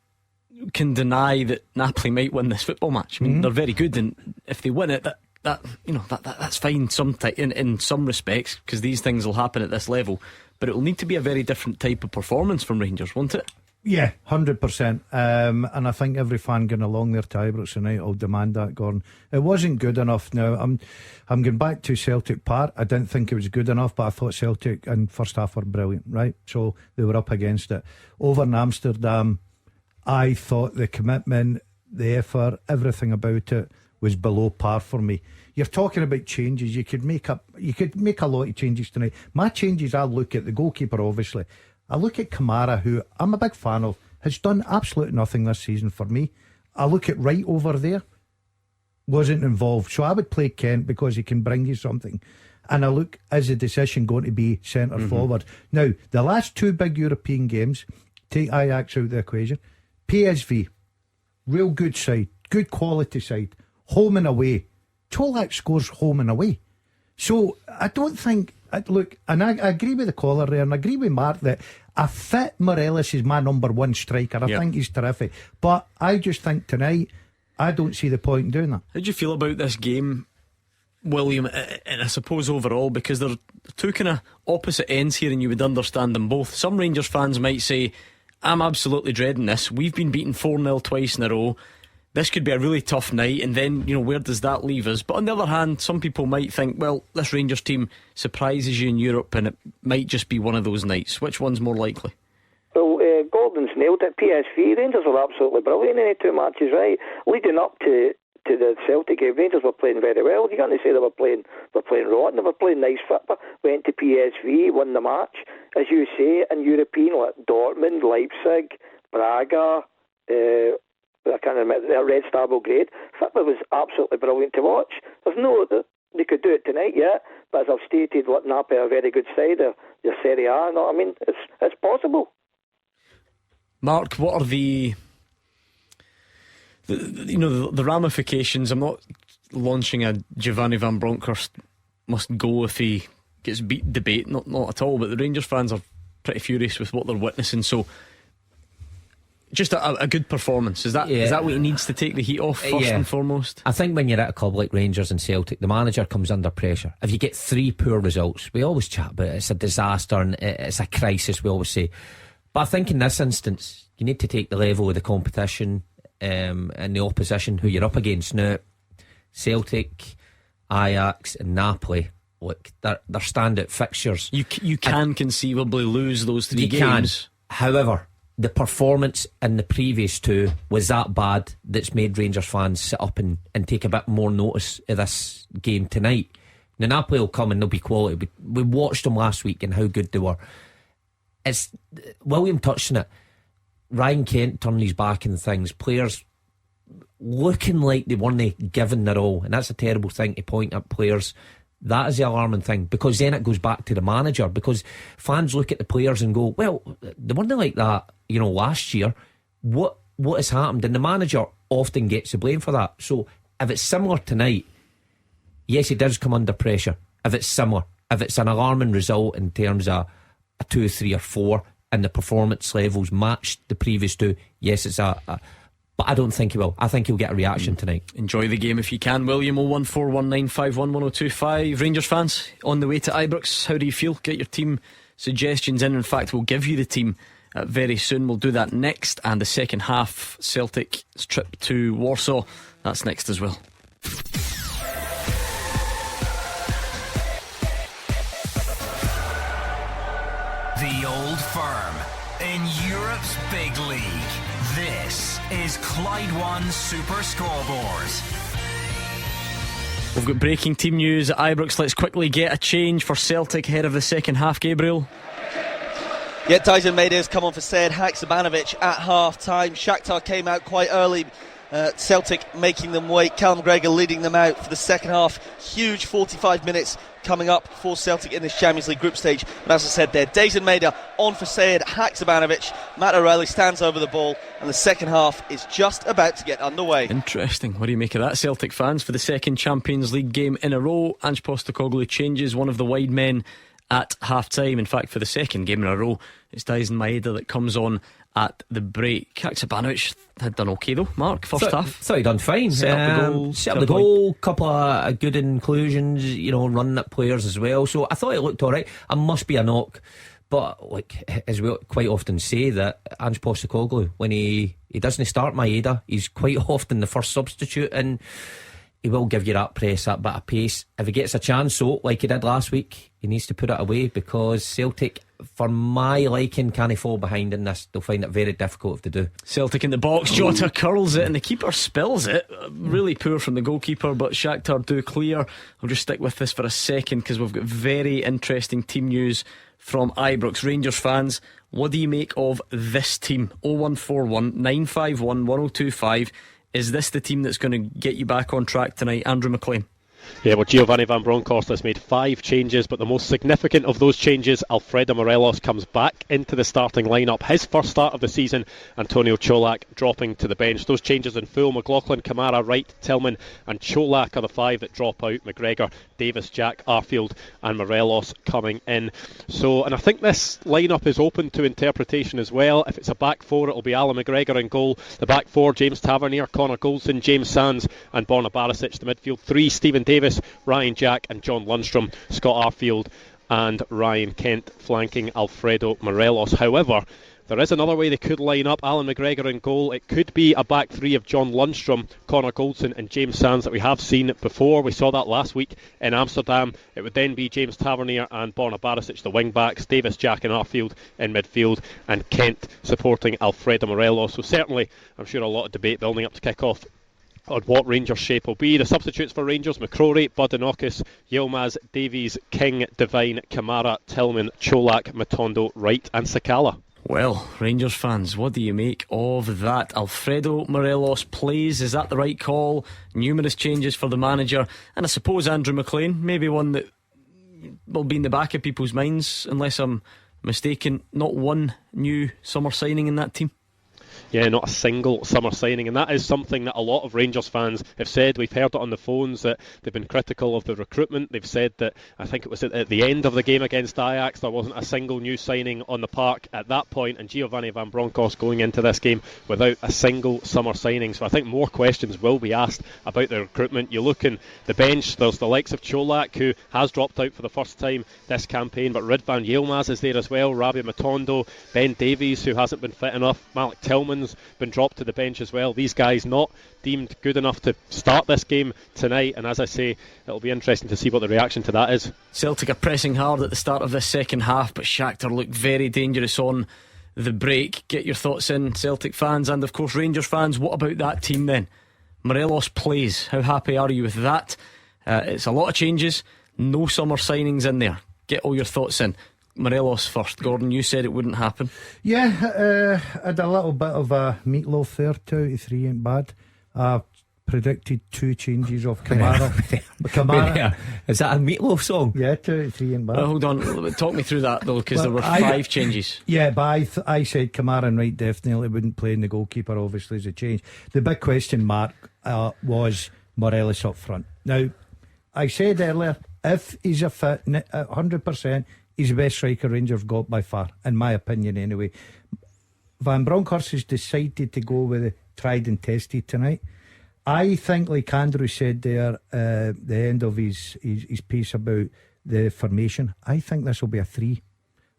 [SPEAKER 4] can deny that Napoli might win this football match. I mean, they're very good, and if they win it, that's fine. In some respects, because these things will happen at this level. But it will need to be a very different type of performance from Rangers, won't it?
[SPEAKER 6] Yeah, 100%. And I think every fan going along there to Ibrox tonight will demand that, Gordon. It wasn't good enough. Now I'm going back to Celtic Park. I didn't think it was good enough, but I thought Celtic in first half were brilliant, right? So they were up against it. Over in Amsterdam, I thought the commitment, the effort, everything about it was below par for me. You're talking about changes. You could make a lot of changes tonight. My changes, I look at the goalkeeper, obviously. I look at Kamara, who I'm a big fan of, has done absolutely nothing this season for me. I look at Wright over there, wasn't involved. So I would play Kent because he can bring you something. And I look, is the decision going to be centre forward? Now, the last 2 big European games, take Ajax out of the equation. PSV, real good side, good quality side, home and away. Cholak scores home and away. So I don't think, look, and I agree with the caller there, and I agree with Mark that a fit Morelos is my number 1 striker. I think he's terrific. But I just think tonight, I don't see the point in doing that.
[SPEAKER 4] How do you feel about this game, William? And I suppose overall, because they're 2 kind of opposite ends here, and you would understand them both. Some Rangers fans might say, I'm absolutely dreading this. We've been beaten 4-0 twice in a row. This could be a really tough night, and then, you know, where does that leave us? But on the other hand, some people might think, well, this Rangers team surprises you in Europe, and it might just be one of those nights. Which one's more likely?
[SPEAKER 11] Well, Gordon's nailed it. PSV, Rangers were absolutely brilliant in any 2 matches, right? Leading up to the Celtic game, Rangers were playing very well. You can't say they were playing rotten. They were playing nice football. Went to PSV, won the match. As you say, in European, like Dortmund, Leipzig, Braga, I can't remember, their Red Star Belgrade. Football was absolutely brilliant to watch. They could do it tonight, yeah, but as I've stated, Napoli are a very good side. They're Serie A, you know what I mean? It's possible.
[SPEAKER 4] Mark, what are the ramifications? I'm not launching a Giovanni Van Bronckhorst must go if he gets beat debate, not at all, but the Rangers fans are pretty furious with what they're witnessing. So just a good performance, is that what he needs to take the heat off first and foremost?
[SPEAKER 5] I think when you're at a club like Rangers and Celtic, the manager comes under pressure. If you get 3 poor results, we always chat about it, it's a disaster and it's a crisis, we always say. But I think in this instance, you need to take the level of the competition and the opposition who you're up against. Now, Celtic, Ajax and Napoli, look, they're standout fixtures.
[SPEAKER 4] You can conceivably lose those 3 games.
[SPEAKER 5] However, the performance in the previous 2 was that bad that's made Rangers fans sit up and take a bit more notice of this game tonight. Now Napoli will come and they'll be quality. We watched them last week and how good they were. It's William touched on it. Ryan Kent turned his back on things. Players looking like they weren't given their all, and that's a terrible thing to point at players. That is the alarming thing, because then it goes back to the manager, because fans look at the players and go, well, they weren't like that, last year. What has happened? And the manager often gets the blame for that. So if it's similar tonight, yes, he does come under pressure. If it's similar, if it's an alarming result in terms of a 2, 3 or 4 and the performance levels match the previous 2, yes, it's but I don't think he will. I think he'll get a reaction tonight.
[SPEAKER 4] Enjoy the game if you can, William. 01419511025. Rangers fans on the way to Ibrox, how do you feel? Get your team suggestions in. In fact, we'll give you the team very soon. We'll do that next. And the second half, Celtic's trip to Warsaw, that's next as well.
[SPEAKER 2] The Old Firm in Europe's big league. This is Clyde One Super Scoreboard.
[SPEAKER 4] We've got breaking team news at Ibrox. Let's quickly get a change for Celtic ahead of the second half, Gabriel.
[SPEAKER 10] Yeah, Dyson Maeda has come on for Sead Haksabanovic at half time. Shakhtar came out quite early. Celtic making them wait. Callum McGregor leading them out for the second half. Huge 45 minutes coming up for Celtic in this Champions League group stage. But as I said there, Dyson Maeda on for Sead Haksabanovic. Matt O'Reilly stands over the ball, and the second half is just about to get underway.
[SPEAKER 4] Interesting. What do you make of that, Celtic fans? For the second Champions League game in a row, Ange Postecoglou changes one of the wide men at half time. In fact, for the second game in a row, it's Dyson Maeda that comes on at the break. Haksabanovic had done okay though, Mark, first half.
[SPEAKER 5] Thought he'd done fine.
[SPEAKER 4] Set up
[SPEAKER 5] the goal, couple of good inclusions, running at players as well. So I thought it looked alright. I must be a knock, but as we quite often say, that Ange Postecoglou, when he doesn't start Maeda, he's quite often the first substitute, and he will give you that press, that bit of pace. If he gets a chance, so like he did last week, he needs to put it away, because Celtic, for my liking, can't fall behind in this. They'll find it very difficult to do.
[SPEAKER 4] Celtic in the box, Jota curls it and the keeper spills it. Really poor from the goalkeeper, but Shakhtar do clear. I'll just stick with this for a second, because we've got very interesting team news from Ibrox. Rangers fans, what do you make of this team? 0141 951 1025. Is this the team that's going to get you back on track tonight, Andrew McLean?
[SPEAKER 7] Yeah, well, Giovanni Van Bronckhorst has made 5 changes, but the most significant of those changes, Alfredo Morelos comes back into the starting lineup. His first start of the season, Antonio Cholak dropping to the bench. Those changes in full: McLaughlin, Kamara, Wright, Tillman and Cholak are the 5 that drop out. McGregor, Davis, Jack, Arfield and Morelos coming in. And I think this lineup is open to interpretation as well. If it's a back 4, it'll be Alan McGregor in goal. The back 4, James Tavernier, Connor Goldson, James Sands and Borna Barisic. The midfield 3, Stephen Davis, Ryan Jack and John Lundstrom. Scott Arfield and Ryan Kent flanking Alfredo Morelos. However, there is another way they could line up. Alan McGregor in goal. It could be a back 3 of John Lundstrom, Connor Goldson and James Sands that we have seen before. We saw that last week in Amsterdam. It would then be James Tavernier and Borna Barisic, the wing backs, Davis, Jack and Arfield in midfield, and Kent supporting Alfredo Morelos. So certainly, I'm sure a lot of debate building up to kick off on what Rangers' shape will be. The substitutes for Rangers: McCrory, Budanokis, Yilmaz, Davies, King, Devine, Kamara, Tillman, Cholak, Matondo, Wright and Sakala.
[SPEAKER 4] Well, Rangers fans, what do you make of that? Alfredo Morelos plays, is that the right call? Numerous changes for the manager, and I suppose Andrew McLean, maybe one that will be in the back of people's minds, unless I'm mistaken. Not one new summer signing in that team.
[SPEAKER 7] Yeah, not a single summer signing, and that is something that a lot of Rangers fans have said. We've heard it on the phones that they've been critical of the recruitment. They've said that, I think it was at the end of the game against Ajax, there wasn't a single new signing on the park at that point, and Giovanni Van Bronckhorst going into this game without a single summer signing. So I think more questions will be asked about the recruitment. You look in the bench, there's the likes of Cholak, who has dropped out for the first time this campaign, but Ridvan Yilmaz is there as well, Rabia Matondo, Ben Davies, who hasn't been fit enough, Malik Tillman Coleman's been dropped to the bench as well. These guys not deemed good enough to start this game tonight, and as I say, it'll be interesting to see what the reaction to that is.
[SPEAKER 4] Celtic are pressing hard at the start of this second half, but Shakhtar look very dangerous on the break. Get your thoughts in, Celtic fans, and of course Rangers fans. What about that team then? Morelos plays, how happy are you with that? It's a lot of changes, no summer signings in there. Get all your thoughts in. Morelos first. Gordon, you said it wouldn't happen.
[SPEAKER 6] Yeah, I had a little bit of a meatloaf there. 2 out of 3 ain't bad. I predicted 2 changes of Kamara.
[SPEAKER 5] Kamara. Is that a meatloaf song?
[SPEAKER 6] Yeah, 2 out of 3 ain't bad.
[SPEAKER 4] Hold on, talk me through that though, because there were 5 changes.
[SPEAKER 6] Yeah, but I said Kamara and Wright definitely wouldn't play, and the goalkeeper obviously is a change. The big question mark was Morelos up front. Now, I said earlier, if he's a fit 100%, he's the best striker Rangers got by far, in my opinion anyway. Van Bronckhorst has decided to go with the tried and tested tonight. I think, like Andrew said there, the end of his piece about the formation, I think this will be a 3.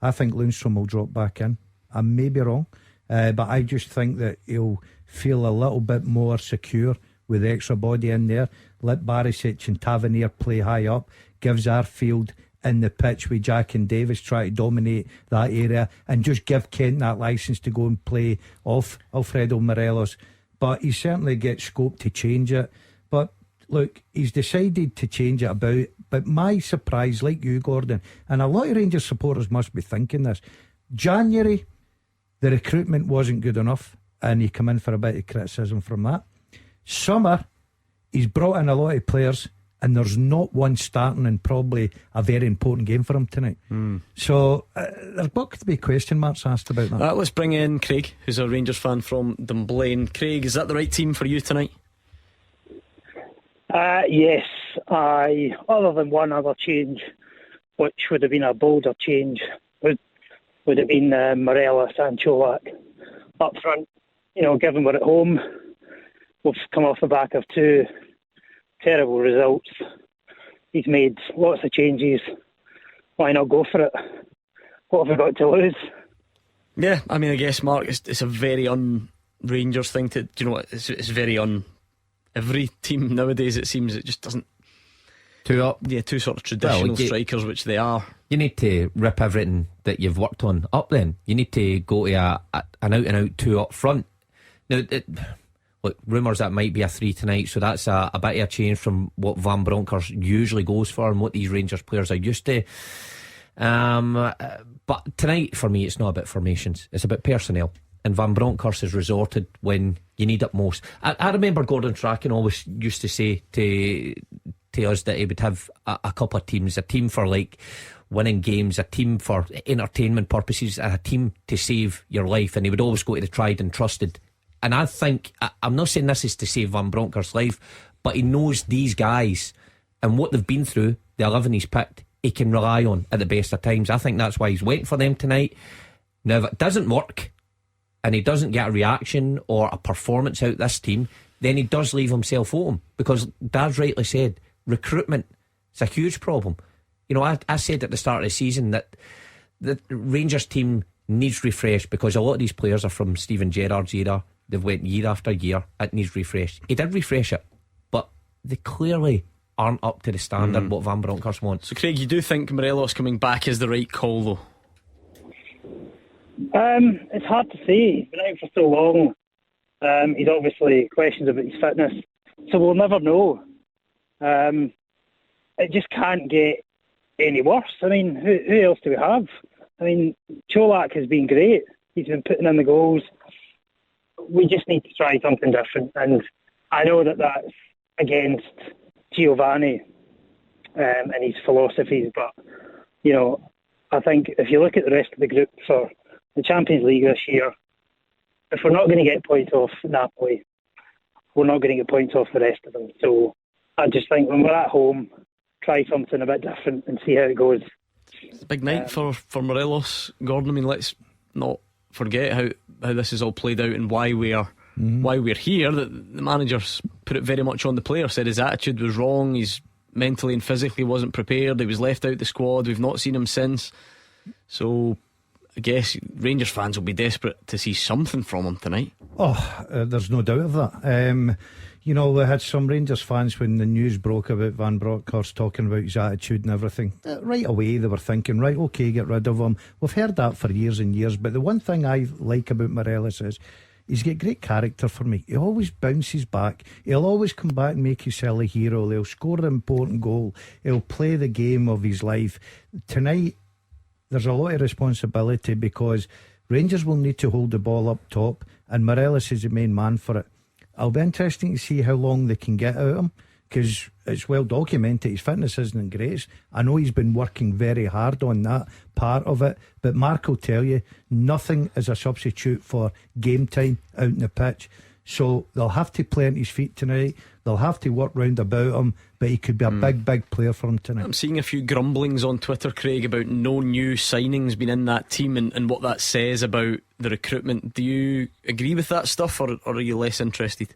[SPEAKER 6] I think Lundstrom will drop back in. I may be wrong, but I just think that he'll feel a little bit more secure with the extra body in there. Let Barisic and Tavernier play high up, gives Arfield in the pitch with Jack and Davis try to dominate that area, and just give Kent that licence to go and play off Alfredo Morelos. But he certainly gets scope to change it. But look, he's decided to change it about. But my surprise, like you, Gordon, and a lot of Rangers supporters must be thinking this: January, the recruitment wasn't good enough, and he come in for a bit of criticism from that. Summer, he's brought in a lot of players, and there's not one starting in probably a very important game for him tonight. So there's got to be question marks asked about that.
[SPEAKER 4] Let's bring in Craig, who's a Rangers fan from Dunblane. Craig, is that the right team for you tonight?
[SPEAKER 8] Yes. Other than one other change, which would have been a bolder change, would have been Morelos and Čolak up front. You know, given we're at home, we've come off the back of 2 terrible results. He's made lots of changes. Why not go for it? What have we got to lose?
[SPEAKER 4] Yeah, I mean, I guess, Mark, it's a very un-Rangers thing to, you know, it's very un every team nowadays. It seems it just doesn't.
[SPEAKER 5] 2 up.
[SPEAKER 4] Yeah, 2 sort of traditional strikers, which they are.
[SPEAKER 5] You need to rip everything that you've worked on up then. You need to go to an out and out 2 up front. Now, look, rumours that might be a 3 tonight, so that's a bit of a change from what Van Bronckhorst usually goes for and what these Rangers players are used to. But tonight, for me, it's not about formations, it's about personnel. And Van Bronckhorst has resorted when you need it most. I remember Gordon Strachan always used to say to us that he would have a couple of teams, a team for like winning games, a team for entertainment purposes, and a team to save your life, and he would always go to the tried and trusted. And I think, I'm not saying this is to save Van Bronckhorst's life, but he knows these guys and what they've been through, the 11 he's picked, he can rely on at the best of times. I think that's why he's waiting for them tonight. Now, if it doesn't work and he doesn't get a reaction or a performance out this team, then he does leave himself open, because Dad's rightly said, recruitment is a huge problem. You know, I said at the start of the season that the Rangers team needs refreshed, because a lot of these players are from Steven Gerrard's era. They've went year after year. It needs refreshed. He did refresh it, but they clearly aren't up to the standard what Van Bronckhorst wants.
[SPEAKER 4] So Craig, you do think Morelos coming back is the right call though?
[SPEAKER 8] It's hard to say. He's been out for so long. He's obviously questions about his fitness, so we'll never know. It just can't get any worse. I mean, who else do we have? I mean, Čolak has been great. He's been putting in the goals. We just need to try something different, and I know that that's against Giovanni and his philosophies, but you know, I think if you look at the rest of the group for the Champions League this year, if we're not going to get points off Napoli, we're not going to get points off the rest of them. So I just think when we're at home, try something a bit different and see how it goes.
[SPEAKER 4] It's a big night for Morelos, Gordon. I mean, let's not forget how this is all played out and why we're here. The manager's put it very much on the player, said his attitude was wrong, he's mentally and physically wasn't prepared, he was left out the squad, we've not seen him since. So I guess Rangers fans will be desperate to see something from him tonight.
[SPEAKER 6] There's no doubt of that. You know, we had some Rangers fans when the news broke about Van Bronckhorst talking about his attitude and everything. Right away they were thinking, right, okay, get rid of him. We've heard that for years and years. But the one thing I like about Morelos is he's got great character for me. He always bounces back. He'll always come back and make himself a hero. He'll score an important goal. He'll play the game of his life. Tonight there's a lot of responsibility because Rangers will need to hold the ball up top, and Morelos is the main man for it. It'll be interesting to see how long they can get out of him, because it's well documented his fitness isn't great. I know he's been working very hard on that part of it, but Mark will tell you nothing is a substitute for game time out in the pitch. So they'll have to play on his feet tonight. They'll have to work round about him, but he could be a big player for him tonight.
[SPEAKER 4] I'm seeing a few grumblings on Twitter, Craig, about no new signings being in that team and what that says about the recruitment. Do you agree with that stuff, or are you less interested?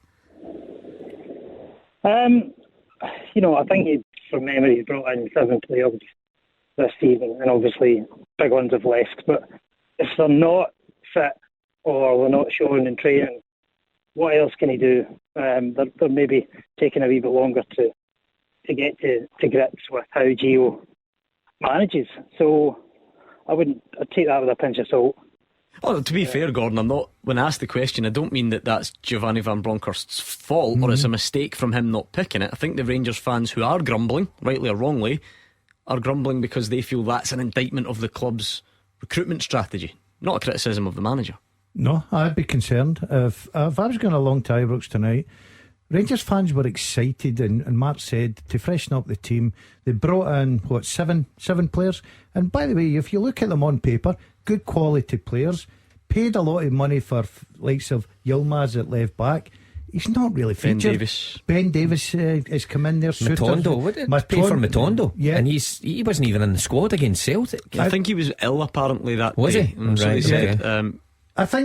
[SPEAKER 12] You know, I think from memory he brought in 7 players this season, and obviously big ones have left. But if they're not fit or they're not showing in training, what else can he do? They're maybe taking a wee bit longer to get to grips with how Gio manages. So I'd take that with a pinch of salt.
[SPEAKER 4] Oh, to be fair, Gordon, I'm not. When I asked the question, I don't mean that that's Giovanni Van Bronckhorst's fault or it's a mistake from him not picking it. I think the Rangers fans who are grumbling, rightly or wrongly, are grumbling because they feel that's an indictment of the club's recruitment strategy, not a criticism of the manager. No,
[SPEAKER 6] I'd be concerned if I was going along to Ibrox tonight. Rangers fans were excited, and Mark said to freshen up the team they brought in seven players. And by the way, if you look at them on paper, good quality players, paid a lot of money for likes of Yilmaz at left back. He's not really featured. Ben Davis has come in there.
[SPEAKER 5] Matondo, what did pay for Matondo?
[SPEAKER 6] Yeah,
[SPEAKER 5] and he wasn't even in the squad against Celtic.
[SPEAKER 4] I think he was ill apparently that
[SPEAKER 5] was
[SPEAKER 4] day.
[SPEAKER 5] Was he? Right,
[SPEAKER 4] so
[SPEAKER 5] okay.
[SPEAKER 4] said,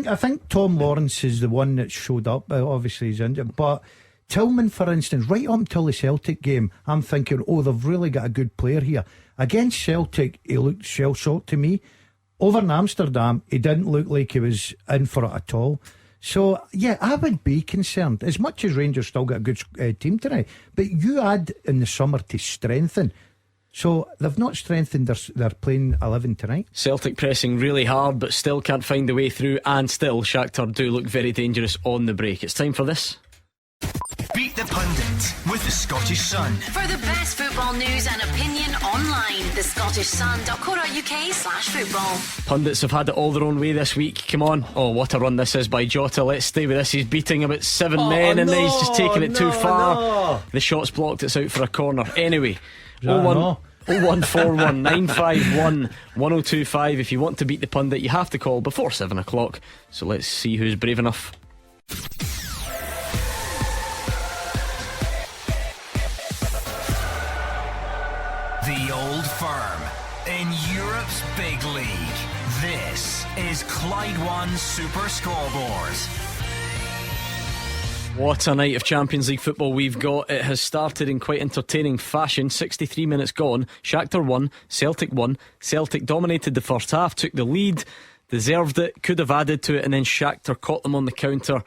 [SPEAKER 6] I think Tom Lawrence is the one that showed up. Obviously he's injured, but Tillman, for instance, right up until the Celtic game, I'm thinking, they've really got a good player here. Against Celtic, he looked shell-shocked to me. Over in Amsterdam, he didn't look like he was in for it at all. So, yeah, I would be concerned. As much as Rangers still got a good team tonight, but you add in the summer to strengthen. So they've not strengthened their playing 11 tonight.
[SPEAKER 4] Celtic pressing really hard but still can't find the way through, and still Shakhtar do look very dangerous on the break. It's time for this.
[SPEAKER 2] Beat the Pundit with the Scottish Sun.
[SPEAKER 13] For the best football news and opinion online, thescottishsun.co.uk/football.
[SPEAKER 4] Pundits have had it all their own way this week. Come on. Oh, what a run this is by Jota. Let's stay with this. He's beating about 7 men and then he's just taking it too far. The shot's blocked. It's out for a corner. Anyway, 0141951 1025. If you want to beat the Pundit, you have to call before 7 o'clock. So let's see who's brave enough.
[SPEAKER 2] The Old Firm in Europe's big league. This is Clyde One Super Scoreboard.
[SPEAKER 4] What a night of Champions League football we've got. It has started in quite entertaining fashion. 63 minutes gone. Shakhtar won, Celtic won. Celtic dominated the first half, took the lead, deserved it, could have added to it, and then Shakhtar caught them on the counter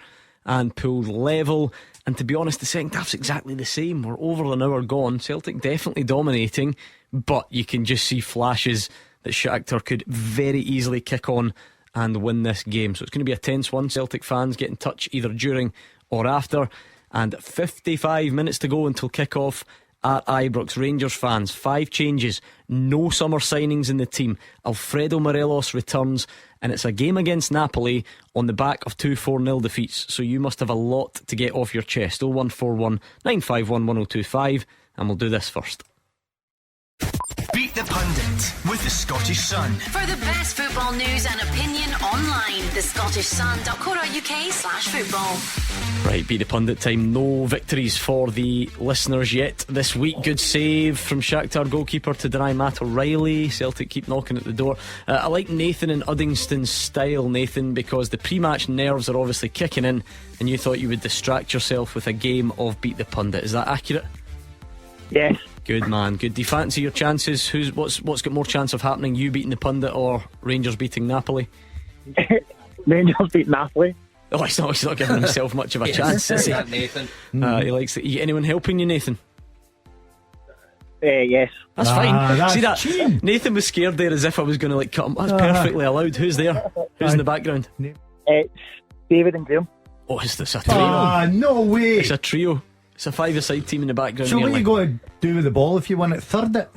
[SPEAKER 4] and pulled level. And to be honest, the second half's exactly the same. We're over an hour gone. Celtic definitely dominating, but you can just see flashes that Shakhtar could very easily kick on and win this game. So it's going to be a tense one. Celtic fans get in touch either during or after. And 55 minutes to go until kick-off at Ibrox. Rangers fans, 5 changes, no summer signings in the team. Alfredo Morelos returns, and it's a game against Napoli on the back of 2 4-0 defeats. So you must have a lot to get off your chest. 0141 951 1025, and we'll do this first.
[SPEAKER 2] Beat the Pundit with the Scottish Sun.
[SPEAKER 13] For the best football news and opinion online, thescottishsun.co.uk/football.
[SPEAKER 4] Right, Beat the Pundit time. No victories for the listeners yet this week. Good save from Shakhtar goalkeeper to deny Matt O'Reilly. Celtic keep knocking at the door. I like Nathan and Uddingston's style, Nathan, because the pre-match nerves are obviously kicking in, and you thought you would distract yourself with a game of Beat the Pundit. Is that accurate?
[SPEAKER 12] Yes,
[SPEAKER 4] Good man, good. Do you fancy your chances? What's got more chance of happening? You beating the pundit or Rangers beating Napoli?
[SPEAKER 12] Rangers beat Napoli.
[SPEAKER 4] Oh, he's not giving himself much of a chance, is he?
[SPEAKER 5] Nathan.
[SPEAKER 4] He likes it. Anyone helping you, Nathan?
[SPEAKER 12] Yes.
[SPEAKER 4] That's fine.
[SPEAKER 6] That's
[SPEAKER 4] See that?
[SPEAKER 6] cheating.
[SPEAKER 4] Nathan was scared there as if I was going to cut him. That's perfectly allowed. Who's there? Who's in the background?
[SPEAKER 12] It's David and Graham.
[SPEAKER 4] Oh, is this a trio?
[SPEAKER 6] No way.
[SPEAKER 4] It's a trio. It's a five-a-side team in the background.
[SPEAKER 6] So
[SPEAKER 4] You're
[SPEAKER 6] what you
[SPEAKER 4] like,
[SPEAKER 6] got to do with the ball if you want it? Third it.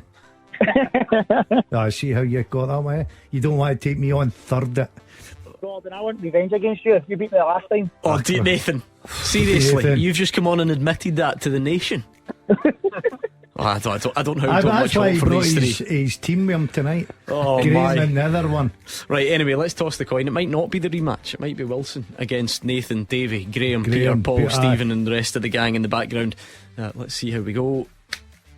[SPEAKER 6] I see how you got that way. You don't want to take me on third it.
[SPEAKER 12] Gordon, I want revenge against you. You beat me the last time.
[SPEAKER 4] Oh, Nathan. Seriously,
[SPEAKER 6] Nathan.
[SPEAKER 4] you've just come on and admitted that to the nation. I don't know how to
[SPEAKER 6] That's
[SPEAKER 4] much
[SPEAKER 6] why
[SPEAKER 4] hope
[SPEAKER 6] he
[SPEAKER 4] for
[SPEAKER 6] brought
[SPEAKER 4] these
[SPEAKER 6] his,
[SPEAKER 4] three.
[SPEAKER 6] his team with him tonight.
[SPEAKER 4] Oh,
[SPEAKER 6] Graham
[SPEAKER 4] my.
[SPEAKER 6] and the other one.
[SPEAKER 4] Right, anyway, let's toss the coin. It might not be the rematch. It might be Wilson against Nathan, Davey, Graham, Peter, Paul,
[SPEAKER 6] Peter,
[SPEAKER 4] Stephen and the rest of the gang in the background. Let's see how we go.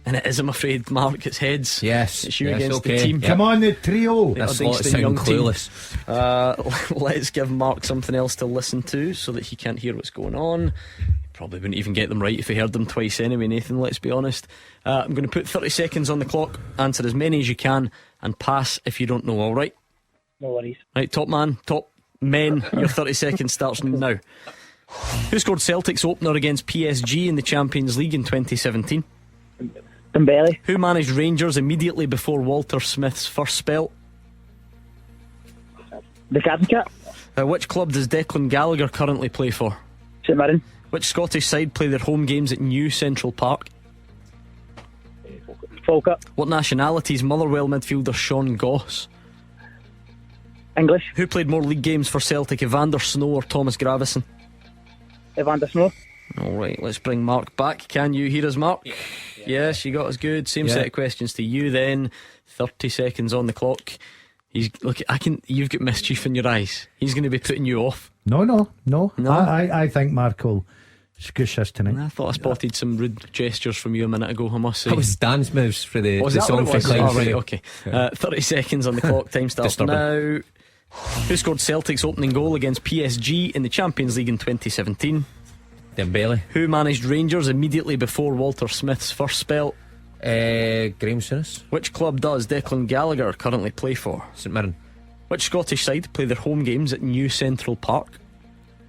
[SPEAKER 4] And it is, I'm afraid, Mark, it's heads.
[SPEAKER 5] Yes.
[SPEAKER 4] It's you
[SPEAKER 5] yes,
[SPEAKER 4] against
[SPEAKER 5] okay.
[SPEAKER 4] the team.
[SPEAKER 6] Come on, the trio.
[SPEAKER 4] The
[SPEAKER 5] This lot
[SPEAKER 4] Uddingston
[SPEAKER 5] sound
[SPEAKER 4] young team.
[SPEAKER 5] clueless.
[SPEAKER 4] Let's give Mark something else to listen to so that he can't hear what's going on. Probably wouldn't even get them right if he heard them twice anyway, Nathan, let's be honest. I'm going to put 30 seconds on the clock. Answer as many as you can and pass if you don't know, alright?
[SPEAKER 12] No worries.
[SPEAKER 4] Right, top man, top men, your 30 seconds starts now. Who scored Celtic's opener against PSG in the Champions League in 2017?
[SPEAKER 12] Dembele.
[SPEAKER 4] Who managed Rangers immediately before Walter Smith's first spell?
[SPEAKER 12] The Advocate.
[SPEAKER 4] Which club does Declan Gallagher currently play for?
[SPEAKER 12] St Mirren.
[SPEAKER 4] Which Scottish side play their home games at New Central Park?
[SPEAKER 12] Falkirk.
[SPEAKER 4] What nationality is Motherwell midfielder Sean Goss?
[SPEAKER 12] English.
[SPEAKER 4] Who played more league games for Celtic, Evander Snow or Thomas Gravison?
[SPEAKER 12] Evander Snow.
[SPEAKER 4] Alright, let's bring Mark back. Can you hear us, Mark? Yes, you got us good. Same set of questions to you then. 30 seconds on the clock. You've got mischief in your eyes. He's going to be putting you off.
[SPEAKER 6] No.
[SPEAKER 4] No?
[SPEAKER 6] I think Mark will scoosh us tonight.
[SPEAKER 4] I thought I spotted some rude gestures from you a minute ago, I must say.
[SPEAKER 5] That was dance moves for the
[SPEAKER 4] Was that
[SPEAKER 5] song
[SPEAKER 4] what it
[SPEAKER 5] for
[SPEAKER 4] was?
[SPEAKER 5] Clyde.
[SPEAKER 4] Oh, right, okay. 30 seconds on the clock. Time starts
[SPEAKER 5] Disturbing.
[SPEAKER 4] now. Who scored Celtic's opening goal against PSG in the Champions League in 2017?
[SPEAKER 5] Dembele.
[SPEAKER 4] Who managed Rangers immediately before Walter Smith's first spell?
[SPEAKER 5] Graham Souness.
[SPEAKER 4] Which club does Declan Gallagher currently play for?
[SPEAKER 5] St Mirren.
[SPEAKER 4] Which Scottish side play their home games at New Central Park?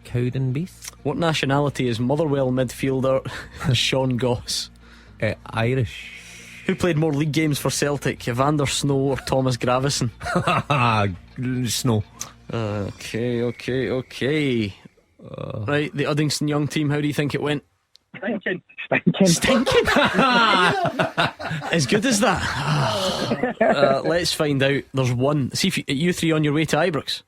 [SPEAKER 5] Cowdenbeath.
[SPEAKER 4] What nationality is Motherwell midfielder Sean Goss?
[SPEAKER 5] Irish.
[SPEAKER 4] Who played more league games for Celtic, Evander Snow or Thomas Gravison?
[SPEAKER 5] Snow.
[SPEAKER 4] Okay. Right, the Uddingston young team, how do you think it went? Stinking. As good as that. Let's find out. There's one. See if you three on your way to Ibrox.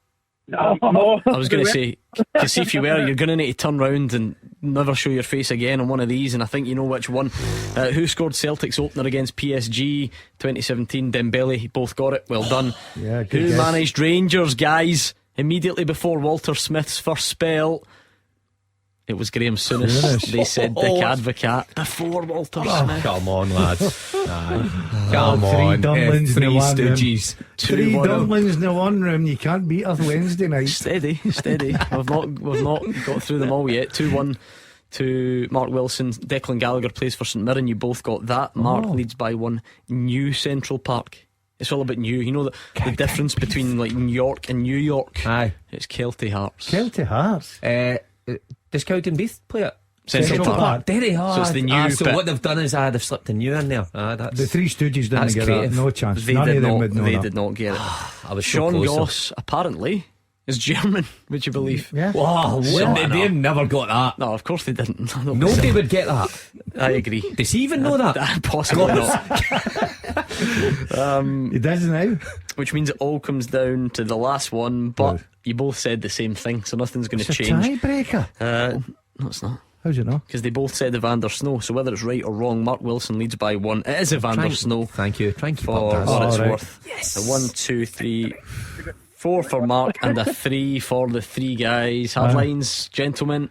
[SPEAKER 12] No.
[SPEAKER 4] I was going to say, to see if you were, you're going to need to turn round and never show your face again on one of these, and I think you know which one. Who scored Celtic's opener against PSG 2017? Dembele. Both got it. Well done.
[SPEAKER 6] Yeah, good
[SPEAKER 4] Who
[SPEAKER 6] guess.
[SPEAKER 4] managed Rangers, guys, immediately before Walter Smith's first spell? It was Graham Souness. They said Dick Advocate before Walter Smith.
[SPEAKER 5] Come on, lads. Come
[SPEAKER 6] Three
[SPEAKER 5] on.
[SPEAKER 6] dumplings in
[SPEAKER 5] Three
[SPEAKER 6] the one room.
[SPEAKER 5] stooges.
[SPEAKER 6] Three
[SPEAKER 4] 2-1.
[SPEAKER 6] dumplings in the one room. You can't beat us Wednesday night.
[SPEAKER 4] Steady. We've not got through them all yet. 2-1 to Mark Wilson. Declan Gallagher plays for St Mirren. You both got that. Mark leads by 1. New Central Park. It's all about new. You know the difference between like New York and New York.
[SPEAKER 5] Aye.
[SPEAKER 4] It's Kelty Hearts.
[SPEAKER 6] Kelty Hearts.
[SPEAKER 5] Does Cowdenbeath play it?
[SPEAKER 4] Central Park.
[SPEAKER 5] Did he?
[SPEAKER 4] So it's the new
[SPEAKER 5] so
[SPEAKER 4] bit.
[SPEAKER 5] what they've done is they've slipped a new in there. That's
[SPEAKER 6] The Three Stooges didn't
[SPEAKER 5] that's
[SPEAKER 6] get
[SPEAKER 5] creative.
[SPEAKER 6] that. No chance.
[SPEAKER 4] They
[SPEAKER 6] None
[SPEAKER 4] did
[SPEAKER 6] of them
[SPEAKER 4] not.
[SPEAKER 6] would know
[SPEAKER 4] They
[SPEAKER 6] that.
[SPEAKER 4] did not get it.
[SPEAKER 5] I was so
[SPEAKER 4] Sean
[SPEAKER 5] close.
[SPEAKER 4] Goss apparently is German. Would you believe?
[SPEAKER 6] Yeah.
[SPEAKER 5] Wow, they never got that.
[SPEAKER 4] No, of course they didn't.
[SPEAKER 5] Nobody would get that.
[SPEAKER 4] I agree.
[SPEAKER 5] Does he even know that?
[SPEAKER 4] Possibly not.
[SPEAKER 6] He does now.
[SPEAKER 4] Which means it all comes down to the last one. But you both said the same thing, so nothing's going to
[SPEAKER 6] It's a
[SPEAKER 4] change.
[SPEAKER 6] tiebreaker.
[SPEAKER 4] No, it's not.
[SPEAKER 6] How's it not?
[SPEAKER 4] Because they both said Evander Snow. So whether it's right or wrong, Mark Wilson leads by 1. It is Evander Snow.
[SPEAKER 5] Thank you. Try and keep
[SPEAKER 4] For
[SPEAKER 5] up
[SPEAKER 4] what
[SPEAKER 5] that.
[SPEAKER 4] it's
[SPEAKER 6] right.
[SPEAKER 4] worth.
[SPEAKER 5] Yes.
[SPEAKER 4] A 1, 2, 3, 4 for Mark and a 3 for the 3 guys. Hard lines, gentlemen.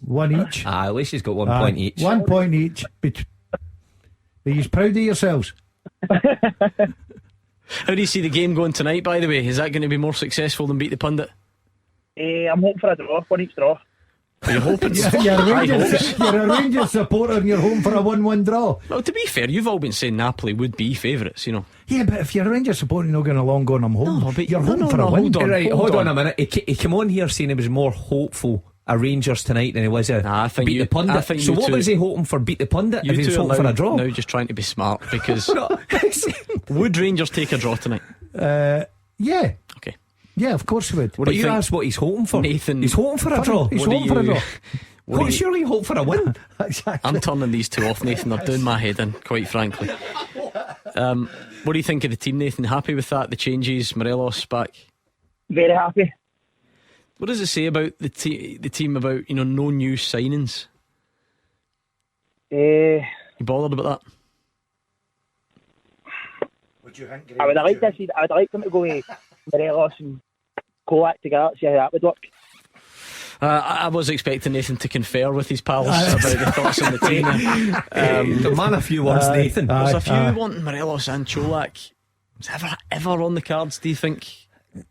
[SPEAKER 6] One each.
[SPEAKER 5] At least he's got 1 point each.
[SPEAKER 6] 1 point each. Are you proud of yourselves?
[SPEAKER 4] How do you see the game going tonight, by the way? Is that going to be more successful than beat the pundit?
[SPEAKER 12] I'm hoping for a draw. 1 each draw.
[SPEAKER 4] Are you hoping?
[SPEAKER 6] You're a Rangers supporter and you're home for a 1-1 draw.
[SPEAKER 4] Well, to be fair, you've all been saying Napoli would be favourites, you know.
[SPEAKER 6] Yeah, but if you're a Rangers supporter, you're not going along going, I'm home.
[SPEAKER 4] No, but
[SPEAKER 6] you're home for a win.
[SPEAKER 5] Hold on a minute. He came on here saying he was more hopeful a Rangers tonight than he was a
[SPEAKER 4] I think
[SPEAKER 5] beat the pundit. So what was he hoping for? Beat the pundit? If he was hoping for a draw?
[SPEAKER 4] Now just trying to be smart because would Rangers take a draw tonight?
[SPEAKER 6] Yeah.
[SPEAKER 4] Okay.
[SPEAKER 6] Yeah, of course he would.
[SPEAKER 5] But you asked what he's hoping for.
[SPEAKER 4] Nathan,
[SPEAKER 5] he's hoping for a draw.
[SPEAKER 6] He's hoping for a draw.
[SPEAKER 5] Well, surely hope for a win.
[SPEAKER 6] Exactly.
[SPEAKER 4] I'm turning these two off, Nathan. They're doing my head in, quite frankly. What do you think of the team, Nathan? Happy with that? The changes, Morelos back?
[SPEAKER 12] Very happy.
[SPEAKER 4] What does it say about the team about, no new signings? You bothered about that?
[SPEAKER 12] I would like them to go with Morelos and Clyde together, see how that would work.
[SPEAKER 4] I was expecting Nathan to confer with his pals about the thoughts on the team.
[SPEAKER 5] The man a few words, Nathan.
[SPEAKER 4] There's a few wanting Morelos and Cholak. Is it ever on the cards, do you think?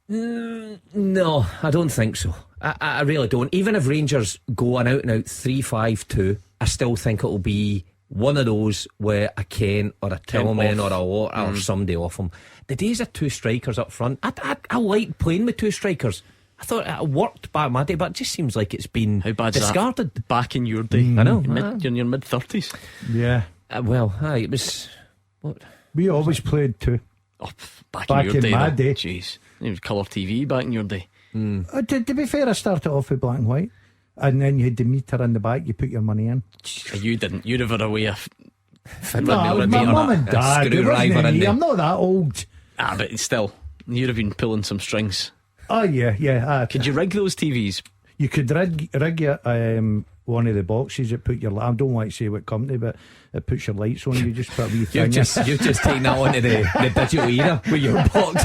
[SPEAKER 5] No, I don't think so. I really don't. Even if Rangers go an out and out 3-5-2, I still think it'll be one of those where a Kane or a Tillman or a Water or somebody off him. The days of two strikers up front, I like playing with two strikers. I thought it worked back in my day, but it just seems like it's been discarded.
[SPEAKER 4] That? Back in your day,
[SPEAKER 5] I know.
[SPEAKER 4] You're in your mid-30s.
[SPEAKER 6] Yeah.
[SPEAKER 5] It was. What?
[SPEAKER 6] We always played two.
[SPEAKER 4] Oh, back in your day,
[SPEAKER 6] my day.
[SPEAKER 4] Jeez, it was colour TV back in your day.
[SPEAKER 6] To be fair, I started off with black and white, and then you had the meter in the back. You put your money in.
[SPEAKER 4] You didn't. You'd have had a way of.
[SPEAKER 6] No, my mum and dad. I'm not that old.
[SPEAKER 4] But still, you'd have been pulling some strings.
[SPEAKER 6] Oh yeah.
[SPEAKER 4] Could you rig those TVs?
[SPEAKER 6] You could rig your one of the boxes that put your. I don't want to say what company, but it puts your lights on. You just put a wee thing.
[SPEAKER 5] You've just taken that onto the digital era with your box.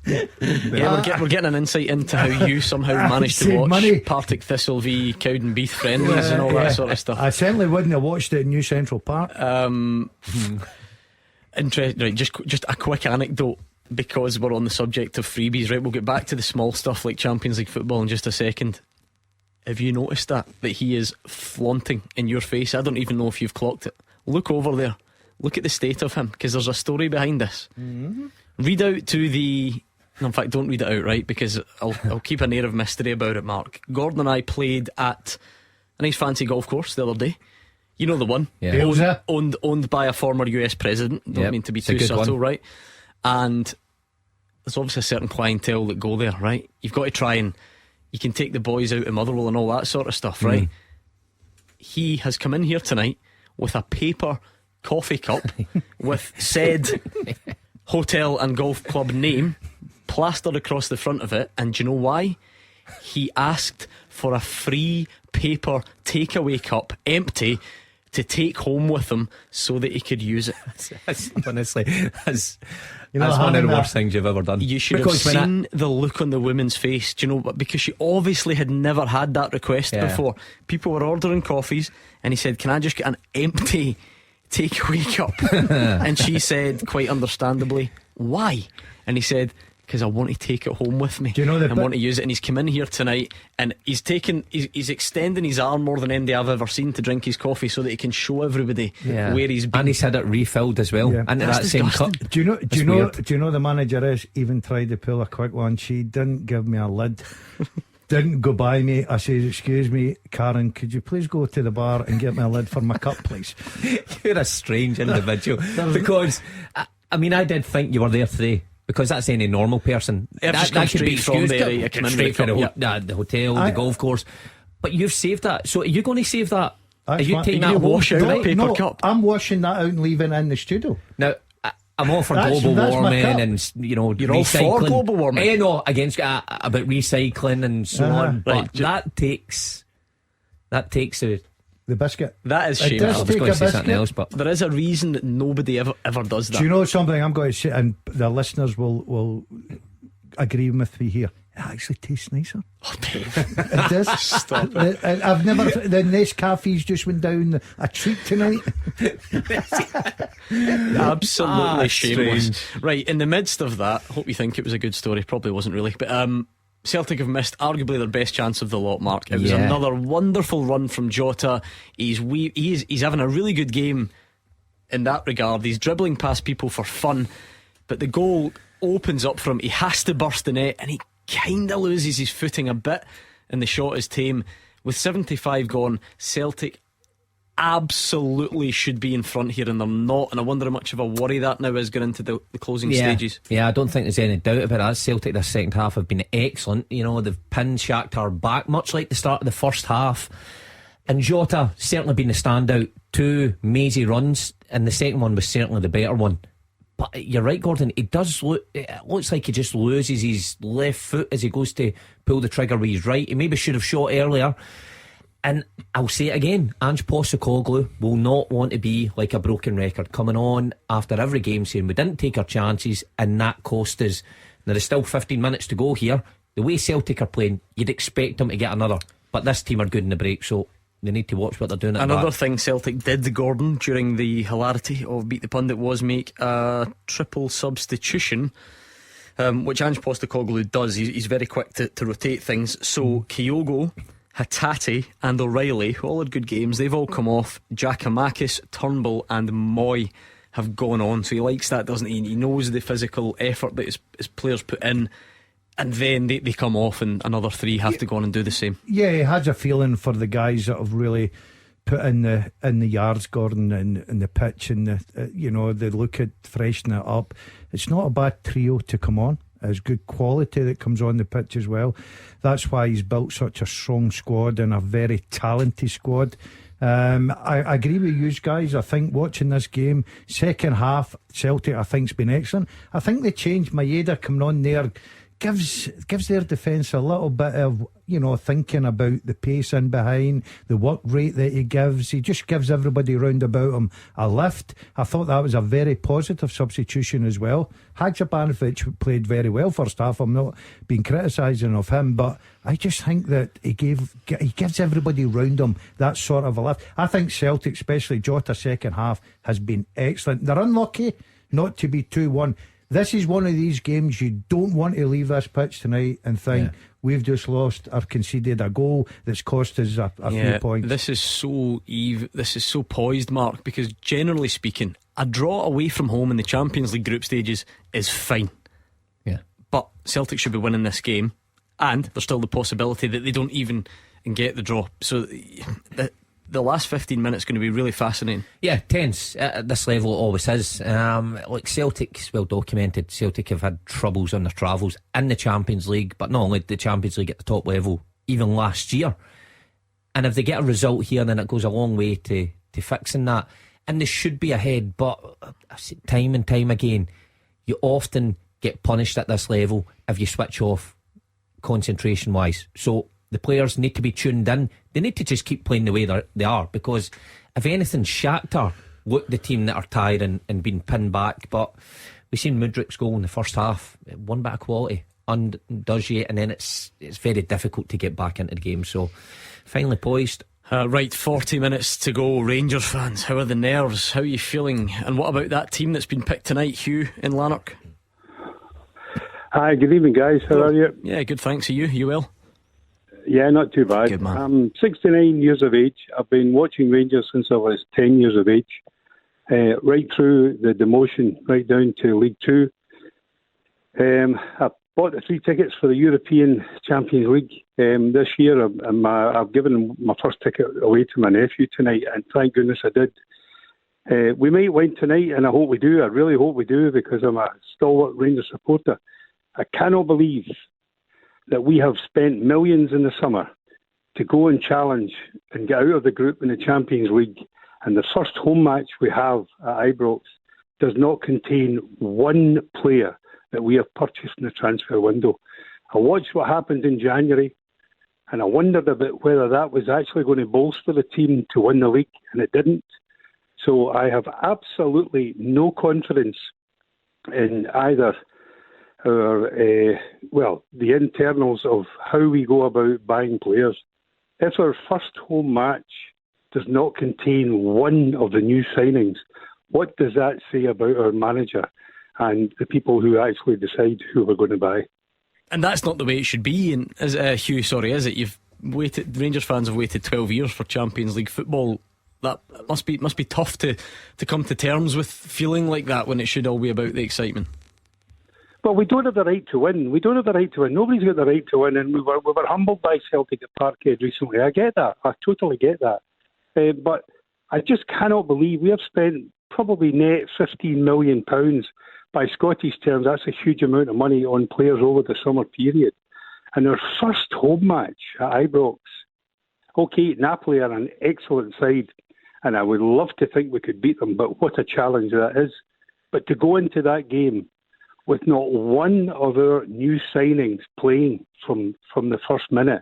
[SPEAKER 4] Yeah, we're getting an insight into how you somehow managed to watch Partick Thistle v Cowdenbeath friendlies and all that sort of stuff.
[SPEAKER 6] I certainly wouldn't have watched it in New Central Park.
[SPEAKER 4] Right, just a quick anecdote. Because we're on the subject of freebies, right? We'll get back to the small stuff like Champions League football in just a second. Have you noticed that he is flaunting in your face? I don't even know if you've clocked it. Look over there. Look at the state of him, because there's a story behind this. Read out to the... No, in fact, don't read it out, right? Because I'll keep an air of mystery about it, Mark. Gordon and I played at a nice fancy golf course the other day. You know the one, owned by a former US president. Don't mean to be too subtle, right? And there's obviously a certain clientele that go there, right? You've got to try and you can take the boys out of Motherwell and all that sort of stuff, right? He has come in here tonight with a paper coffee cup with said hotel and golf club name plastered across the front of it. And do you know why? He asked for a free paper takeaway cup, empty, to take home with him so that he could use it.
[SPEAKER 5] Honestly, that's one of the worst things you've ever done.
[SPEAKER 4] You should have seen the look on the woman's face. Do you know? Because she obviously had never had that request before. People were ordering coffees, and he said, "Can I just get an empty takeaway cup?" And she said, quite understandably, "Why?" And he said, "Because I want to take it home with me.
[SPEAKER 6] Do you know
[SPEAKER 4] I want to use it." And he's come in here tonight and he's extending his arm more than anybody I've ever seen to drink his coffee so that he can show everybody where he's been.
[SPEAKER 5] And he's had it refilled as well. And that same cup.
[SPEAKER 6] Do you know the manager is even tried to pull a quick one. She didn't give me a lid. Didn't go by me. I said, "Excuse me, Karen, could you please go to the bar and get me a lid for my cup, please?"
[SPEAKER 5] You're a strange individual. Because I did think you were there today. Because that's any normal person. That should be excused. Straight from the hotel, the golf course. But you've saved that. So are you going to save that? Are you taking that
[SPEAKER 4] wash out paper cup?
[SPEAKER 6] I'm washing that out and leaving it in the studio.
[SPEAKER 5] Now, I'm all for global warming and
[SPEAKER 4] you're all
[SPEAKER 5] recycling.
[SPEAKER 4] for global warming.
[SPEAKER 5] No, against about recycling and so on. But that takes
[SPEAKER 6] the biscuit.
[SPEAKER 4] That is shameful.
[SPEAKER 5] I was going to say something else, but
[SPEAKER 4] there is a reason that nobody ever does that.
[SPEAKER 6] Do you know something I'm going to say, and the listeners will agree with me here? It actually tastes nicer. It does.
[SPEAKER 4] Stop it.
[SPEAKER 6] I've never. The Nescafe's just went down a treat tonight.
[SPEAKER 4] Absolutely shameless. Right, in the midst of that, hope you think it was a good story. Probably wasn't really, but Celtic have missed arguably their best chance of the lot, Mark. It was another wonderful run from Jota. He's having a really good game in that regard. He's dribbling past people for fun, but the goal opens up for him. He has to burst the net, and he kind of loses his footing a bit, and the shot is tame. With 75 gone, Celtic absolutely should be in front here, and they're not, and I wonder how much of a worry that now is going into the closing stages.
[SPEAKER 5] Yeah, I don't think there's any doubt about that. Celtic this second half have been excellent. You know, they've pinned Shakhtar back, much like the start of the first half, and Jota certainly been the standout. 2 mazy runs, and the second one was certainly the better one. But you're right, Gordon, it looks like he just loses his left foot as he goes to pull the trigger with his right. He maybe should have shot earlier. And I'll say it again, Ange Postecoglou will not want to be like a broken record, coming on after every game saying we didn't take our chances and that cost us. Now there's still 15 minutes to go here. The way Celtic are playing, you'd expect them to get another, but this team are good in the break, so they need to watch what they're doing at
[SPEAKER 4] Another
[SPEAKER 5] back.
[SPEAKER 4] thing Celtic did, Gordon, during the hilarity of Beat the Pundit, was make a triple substitution, which Ange Postecoglou does. He's very quick to rotate things. So Kyogo, Hatate and O'Reilly, who all had good games, they've all come off. Giakoumakis, Turnbull and Moy have gone on. So he likes that, doesn't he? He knows the physical effort that his players put in, and then they come off, and another 3 have to go on and do the same.
[SPEAKER 6] Yeah, he has a feeling for the guys that have really put in the yards, Gordon, and the pitch, and they look at freshen it up. It's not a bad trio to come on. There's good quality that comes on the pitch as well. That's why he's built such a strong squad and a very talented squad. I agree with you guys. I think watching this game, second half, Celtic I think's been excellent. I think they changed Maeda coming on there gives their defence a little bit of, thinking about the pace in behind, the work rate that he gives. He just gives everybody round about him a lift. I thought that was a very positive substitution as well. Haksabanovic played very well first half. I'm not being criticising of him, but I just think that he gives everybody round him that sort of a lift. I think Celtic, especially Jota second half, has been excellent. They're unlucky not to be 2-1. This is one of these games you don't want to leave this pitch tonight and think we've just lost or conceded a goal that's cost us a few points.
[SPEAKER 4] This is so poised, Mark, because generally speaking, a draw away from home in the Champions League group stages is fine.
[SPEAKER 5] Yeah.
[SPEAKER 4] But Celtic should be winning this game, and there's still the possibility that they don't even get the draw. So the last 15 minutes going to be really fascinating.
[SPEAKER 5] Yeah, tense at this level. It always is. Like Celtic's well documented. Celtic have had troubles on their travels in the Champions League, but not only the Champions League at the top level, even last year. And if they get a result here, then it goes a long way to fixing that. And they should be ahead, but time and time again, you often get punished at this level if you switch off concentration wise. So the players need to be tuned in. They need to just keep playing the way they are, because if anything, Shakhtar look the team that are tired and been pinned back. But we've seen Mudrik's goal in the first half, one bit of quality undoes you, and then it's very difficult to get back into the game. So finally poised.
[SPEAKER 4] Right, 40 minutes to go. Rangers fans, how are the nerves? How are you feeling? And what about that team that's been picked tonight, Hugh in Lanark?
[SPEAKER 14] Hi, good evening guys, how are you?
[SPEAKER 4] Yeah, good, thanks. Are you well?
[SPEAKER 14] Yeah, not too bad.
[SPEAKER 4] Good man.
[SPEAKER 14] I'm 69 years of age. I've been watching Rangers since I was 10 years of age, right through the demotion, right down to League 2. I bought the 3 tickets for the European Champions League this year. I've given my first ticket away to my nephew tonight, and thank goodness I did. We might win tonight, and I hope we do. I really hope we do, because I'm a stalwart Rangers supporter. I cannot believe that we have spent millions in the summer to go and challenge and get out of the group in the Champions League, and the first home match we have at Ibrox does not contain one player that we have purchased in the transfer window. I watched what happened in January, and I wondered a bit whether that was actually going to bolster the team to win the league, and it didn't. So I have absolutely no confidence in either the internals of how we go about buying players. If our first home match does not contain one of the new signings, what does that say about our manager and the people who actually decide who we're going to buy?
[SPEAKER 4] And that's not the way it should be. And Hugh, sorry, is it? Rangers fans have waited 12 years for Champions League football. That must be tough to come to terms with feeling like that when it should all be about the excitement.
[SPEAKER 14] But we don't have the right to win. Nobody's got the right to win, and we were humbled by Celtic at Parkhead recently. I get that. I totally get that. But I just cannot believe we have spent probably net £15 million. By Scottish terms, that's a huge amount of money on players over the summer period. And our first home match at Ibrox. Okay, Napoli are an excellent side, and I would love to think we could beat them, but what a challenge that is. But to go into that game with not one of our new signings playing from the first minute,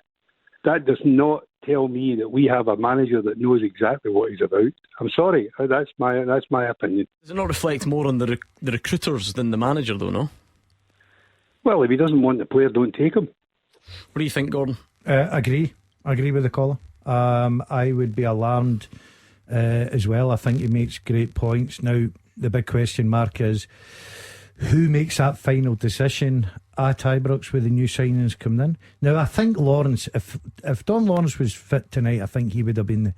[SPEAKER 14] that does not tell me that we have a manager that knows exactly what he's about. I'm sorry, that's my opinion.
[SPEAKER 4] Does it not reflect more on the recruiters than the manager, though, no?
[SPEAKER 14] Well, if he doesn't want the player, don't take him.
[SPEAKER 4] What do you think, Gordon?
[SPEAKER 6] Agree with the caller. I would be alarmed as well. I think he makes great points. Now, the big question mark is who makes that final decision at Ibrox with the new signings coming in. Now, I think Lawrence, if Don Lawrence was fit tonight, I think he would have been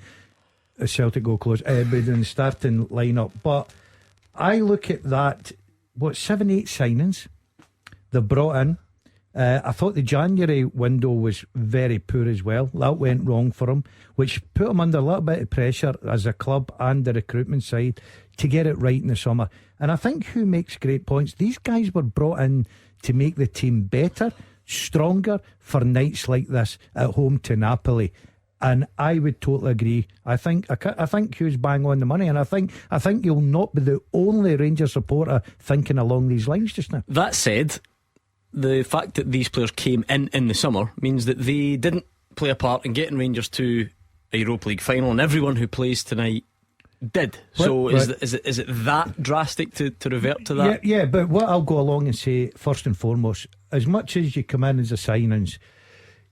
[SPEAKER 6] a Celtic goal close, in the starting lineup. But I look at that, 7-8 signings they brought in. I thought the January window was very poor as well. That went wrong for him, which put him under a little bit of pressure as a club and the recruitment side to get it right in the summer. And I think who makes great points, these guys were brought in to make the team better, stronger for nights like this at home to Napoli. And I would totally agree. I think Hugh's bang on the money, and I think you'll not be the only Rangers supporter thinking along these lines just now.
[SPEAKER 4] That said, the fact that these players came in the summer means that they didn't play a part in getting Rangers to a Europa League final, and everyone who plays tonight did. So is it that drastic to revert to that?
[SPEAKER 6] Yeah, but what I'll go along and say, first and foremost, as much as you come in as a signings,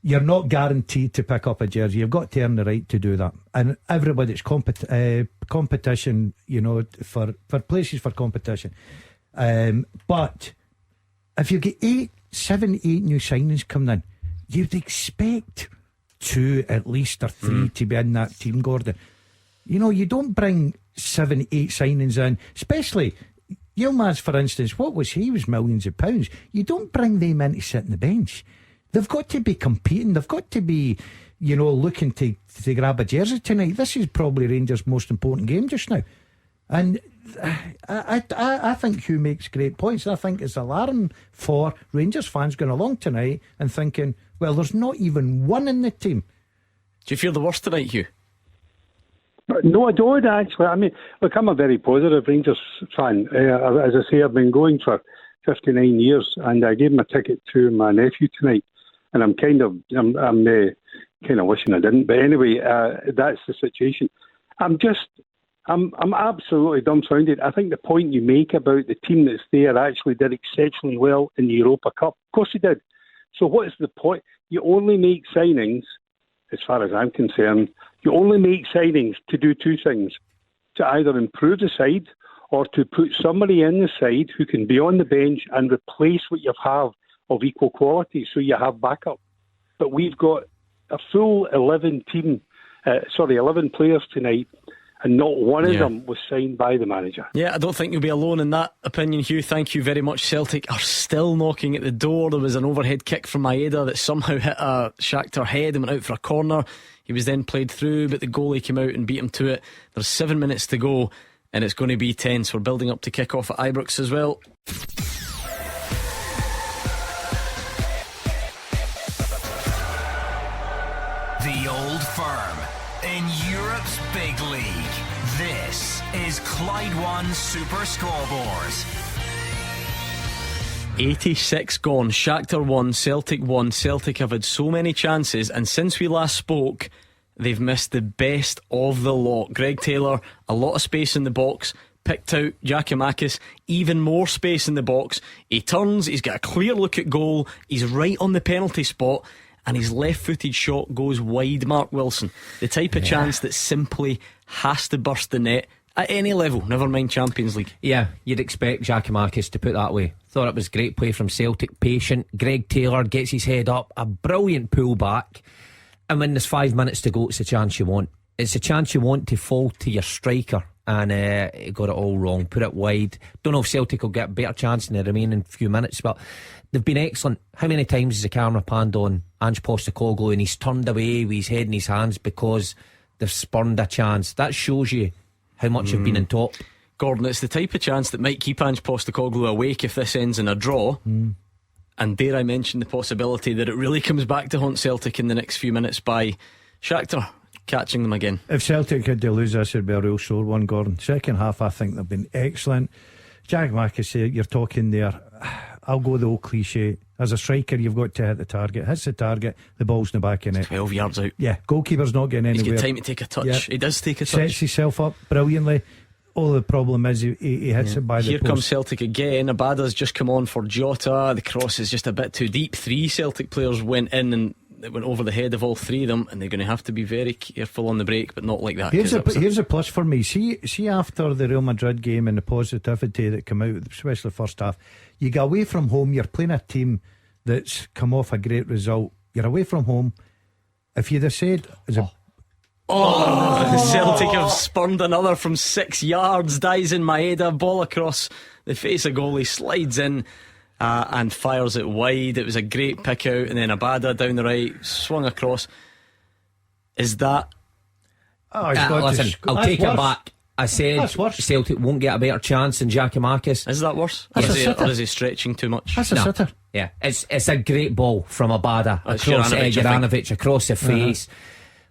[SPEAKER 6] you're not guaranteed to pick up a jersey. You've got to earn the right to do that. And everybody's competition, for places for competition. But if you get 7, 8 new signings coming in, you'd expect 2 at least or 3 to be in that team, Gordon. You don't bring 7, 8 signings in, especially Yilmaz, for instance. What was he? Was millions of pounds. You don't bring them in to sit on the bench. They've got to be competing. They've got to be, looking to grab a jersey tonight. This is probably Rangers' most important game just now. And I think Hugh makes great points. I think it's alarming for Rangers fans going along tonight and thinking, well, there's not even one in the team.
[SPEAKER 4] Do you feel the worst tonight, Hugh?
[SPEAKER 14] No, I don't actually. I mean, look, I'm a very positive Rangers fan. As I say, I've been going for 59 years, and I gave my ticket to my nephew tonight, and I'm kind of wishing I didn't. But anyway, that's the situation. I'm absolutely dumbfounded. I think the point you make about the team that's there actually did exceptionally well in the Europa Cup. Of course they did. So what is the point? You only make signings, as far as I'm concerned, you only make signings to do 2 things: to either improve the side or to put somebody in the side who can be on the bench and replace what you have of equal quality, so you have backup. But we've got a full 11 players tonight, and not one of them was signed by the manager.
[SPEAKER 4] Yeah, I don't think you'll be alone in that opinion, Hugh. Thank you very much. Celtic are still knocking at the door. There was an overhead kick from Maeda that somehow hit a Shakhtar head and went out for a corner. He was then played through, but the goalie came out and beat him to it. There's 7 minutes to go, and it's going to be tense. We're building up to kick off at Ibrox as well.
[SPEAKER 2] The Old Firm in Europe's big league. This is Clyde One Super Scoreboard.
[SPEAKER 4] 86 gone. Shakhtar won, Celtic won. Celtic have had so many chances, and since we last spoke, they've missed the best of the lot. Greg Taylor, a lot of space in the box, picked out Giacomakis, even more space in the box. He turns, he's got a clear look at goal, he's right on the penalty spot, and his left-footed shot goes wide. Mark Wilson, the type of chance that simply has to burst the net, at any level, never mind Champions League.
[SPEAKER 5] Yeah, you'd expect Giakoumakis to put that way. Thought it was great play from Celtic, patient. Greg Taylor gets his head up, a brilliant pull back, and when there's 5 minutes to go, it's a chance you want. It's a chance you want to fall to your striker, and he got it all wrong. Put it wide. Don't know if Celtic will get a better chance in the remaining few minutes, but they've been excellent. How many times has the camera panned on Ange Postecoglou and he's turned away with his head in his hands because they've spurned a chance? That shows you how much you've been in top.
[SPEAKER 4] Gordon, it's the type of chance that might keep Ange Postecoglou awake if this ends in a draw. And dare I mention the possibility that it really comes back to haunt Celtic in the next few minutes by Shakhtar catching them again.
[SPEAKER 6] If Celtic had to lose this, it'd be a real sore one, Gordon. Second half, I think they've been excellent. Giakoumakis, you're talking there, I'll go the old cliche. As a striker, you've got to hit the target. Hits the target, the ball's in the back of net.
[SPEAKER 4] 12 yards out.
[SPEAKER 6] Yeah, goalkeeper's not getting anywhere.
[SPEAKER 4] He's got time to take a touch. Yeah. He does take a touch.
[SPEAKER 6] Sets himself up brilliantly. All the problem is he hits it by the
[SPEAKER 4] Here
[SPEAKER 6] post.
[SPEAKER 4] comes Celtic again. Abada's just come on for Jota. The cross is just a bit too deep. 3 Celtic players went in and it went over the head of all 3 of them, and they're going to have to be very careful on the break, but not like that.
[SPEAKER 6] Here's a plus for me. See after the Real Madrid game and the positivity that came out, especially the first half, you go away from home, you're playing a team that's come off a great result. You're away from home. If you'd have said
[SPEAKER 4] Celtic have spurned another from 6 yards. Dies in Maeda, ball across the face of goalie, slides in and fires it wide. It was a great pick out, and then Abada down the right, swung across. Is that
[SPEAKER 5] listen, I'll take it back. I said Celtic won't get a better chance than Giakoumakis.
[SPEAKER 4] Is that worse? Or is he stretching too much?
[SPEAKER 6] That's a sitter.
[SPEAKER 5] Yeah, it's a great ball from Abada across Juranovic, across the face.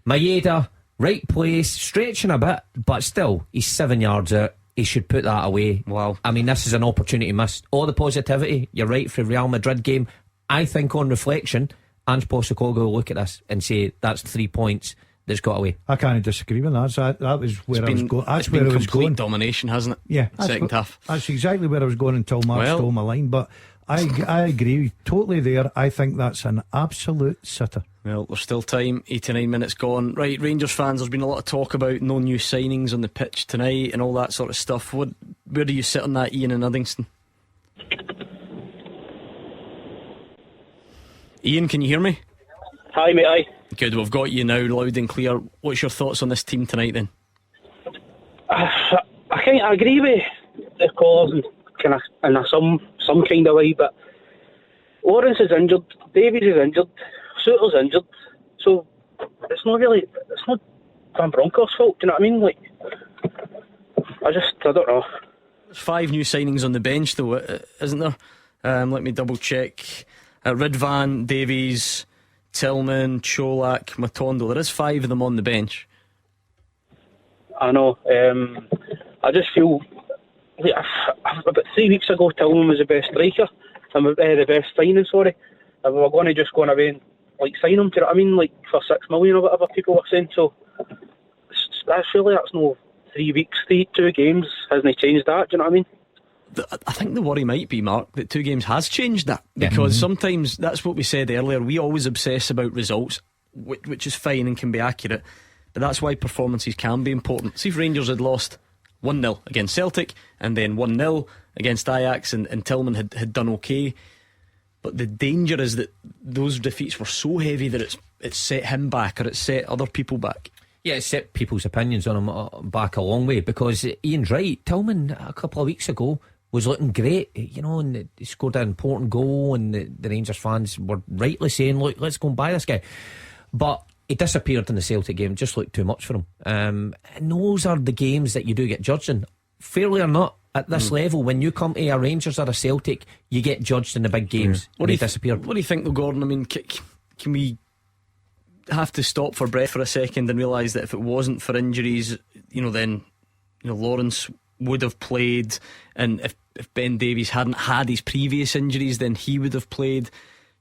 [SPEAKER 5] Maeda, right place, stretching a bit, but still, he's 7 yards out. He should put that away.
[SPEAKER 4] Wow.
[SPEAKER 5] I mean, this is an opportunity missed. All the positivity, you're right, for the Real Madrid game. I think on reflection, Ange Postecoglou will look at this and say that's 3 points that's got away.
[SPEAKER 6] I can't disagree with that. That was where I was going. That's where I was going.
[SPEAKER 4] Domination, hasn't it?
[SPEAKER 6] Yeah,
[SPEAKER 4] second half.
[SPEAKER 6] That's exactly where I was going until Mark stole my line. But I agree totally there. I think that's an absolute sitter.
[SPEAKER 4] Well, there's still time. 89 minutes gone. Right, Rangers fans, there's been a lot of talk about no new signings on the pitch tonight and all that sort of stuff. Where do you sit on that, Ian and Uddingston? Ian, can you hear me?
[SPEAKER 8] Hi, mate. Aye.
[SPEAKER 4] Good, we've got you now, loud and clear. What's your thoughts on this team tonight then?
[SPEAKER 12] I agree with the callers in some kind of way, but Lawrence is injured, Davies is injured, Souttar's injured, so it's not Van Bronckhorst's fault. Do you know what I mean? Like, I don't know.
[SPEAKER 4] There's 5 new signings on the bench though, isn't there? Let me double check. Ridvan, Davies, Tillman, Cholak, Matondo. There is 5 of them on the bench.
[SPEAKER 12] I know. I just feel like about 3 weeks ago Tillman was the best striker and the best signing, sorry, and we were going to just go away and sign him, do you know what I mean, for 6 million or whatever people were saying. So that's no 3 weeks, 2 games hasn't changed that, do you know what I mean?
[SPEAKER 4] I think the worry might be, Mark, that 2 games has changed that, because sometimes that's what we said earlier, we always obsess about results, which is fine and can be accurate, but that's why performances can be important. See if Rangers had lost 1-0 against Celtic and then 1-0 against Ajax and Tillman had done okay, but the danger is that those defeats were so heavy that it's set him back, or it's set other people back.
[SPEAKER 5] Yeah, it set people's opinions on him back a long way, because Ian's right. Tillman a couple of weeks ago was looking great, and he scored an important goal, and the Rangers fans were rightly saying, look, let's go and buy this guy. But he disappeared in the Celtic game, just looked too much for him. And those are the games that you do get judged in. Fairly or not, at this level, when you come to a Rangers or a Celtic, you get judged in the big games.
[SPEAKER 4] What do you disappeared? What do you think though, Gordon? I mean, can we have to stop for breath for a second and realise that if it wasn't for injuries, then Lawrence would have played, and if Ben Davies hadn't had his previous injuries, then he would have played.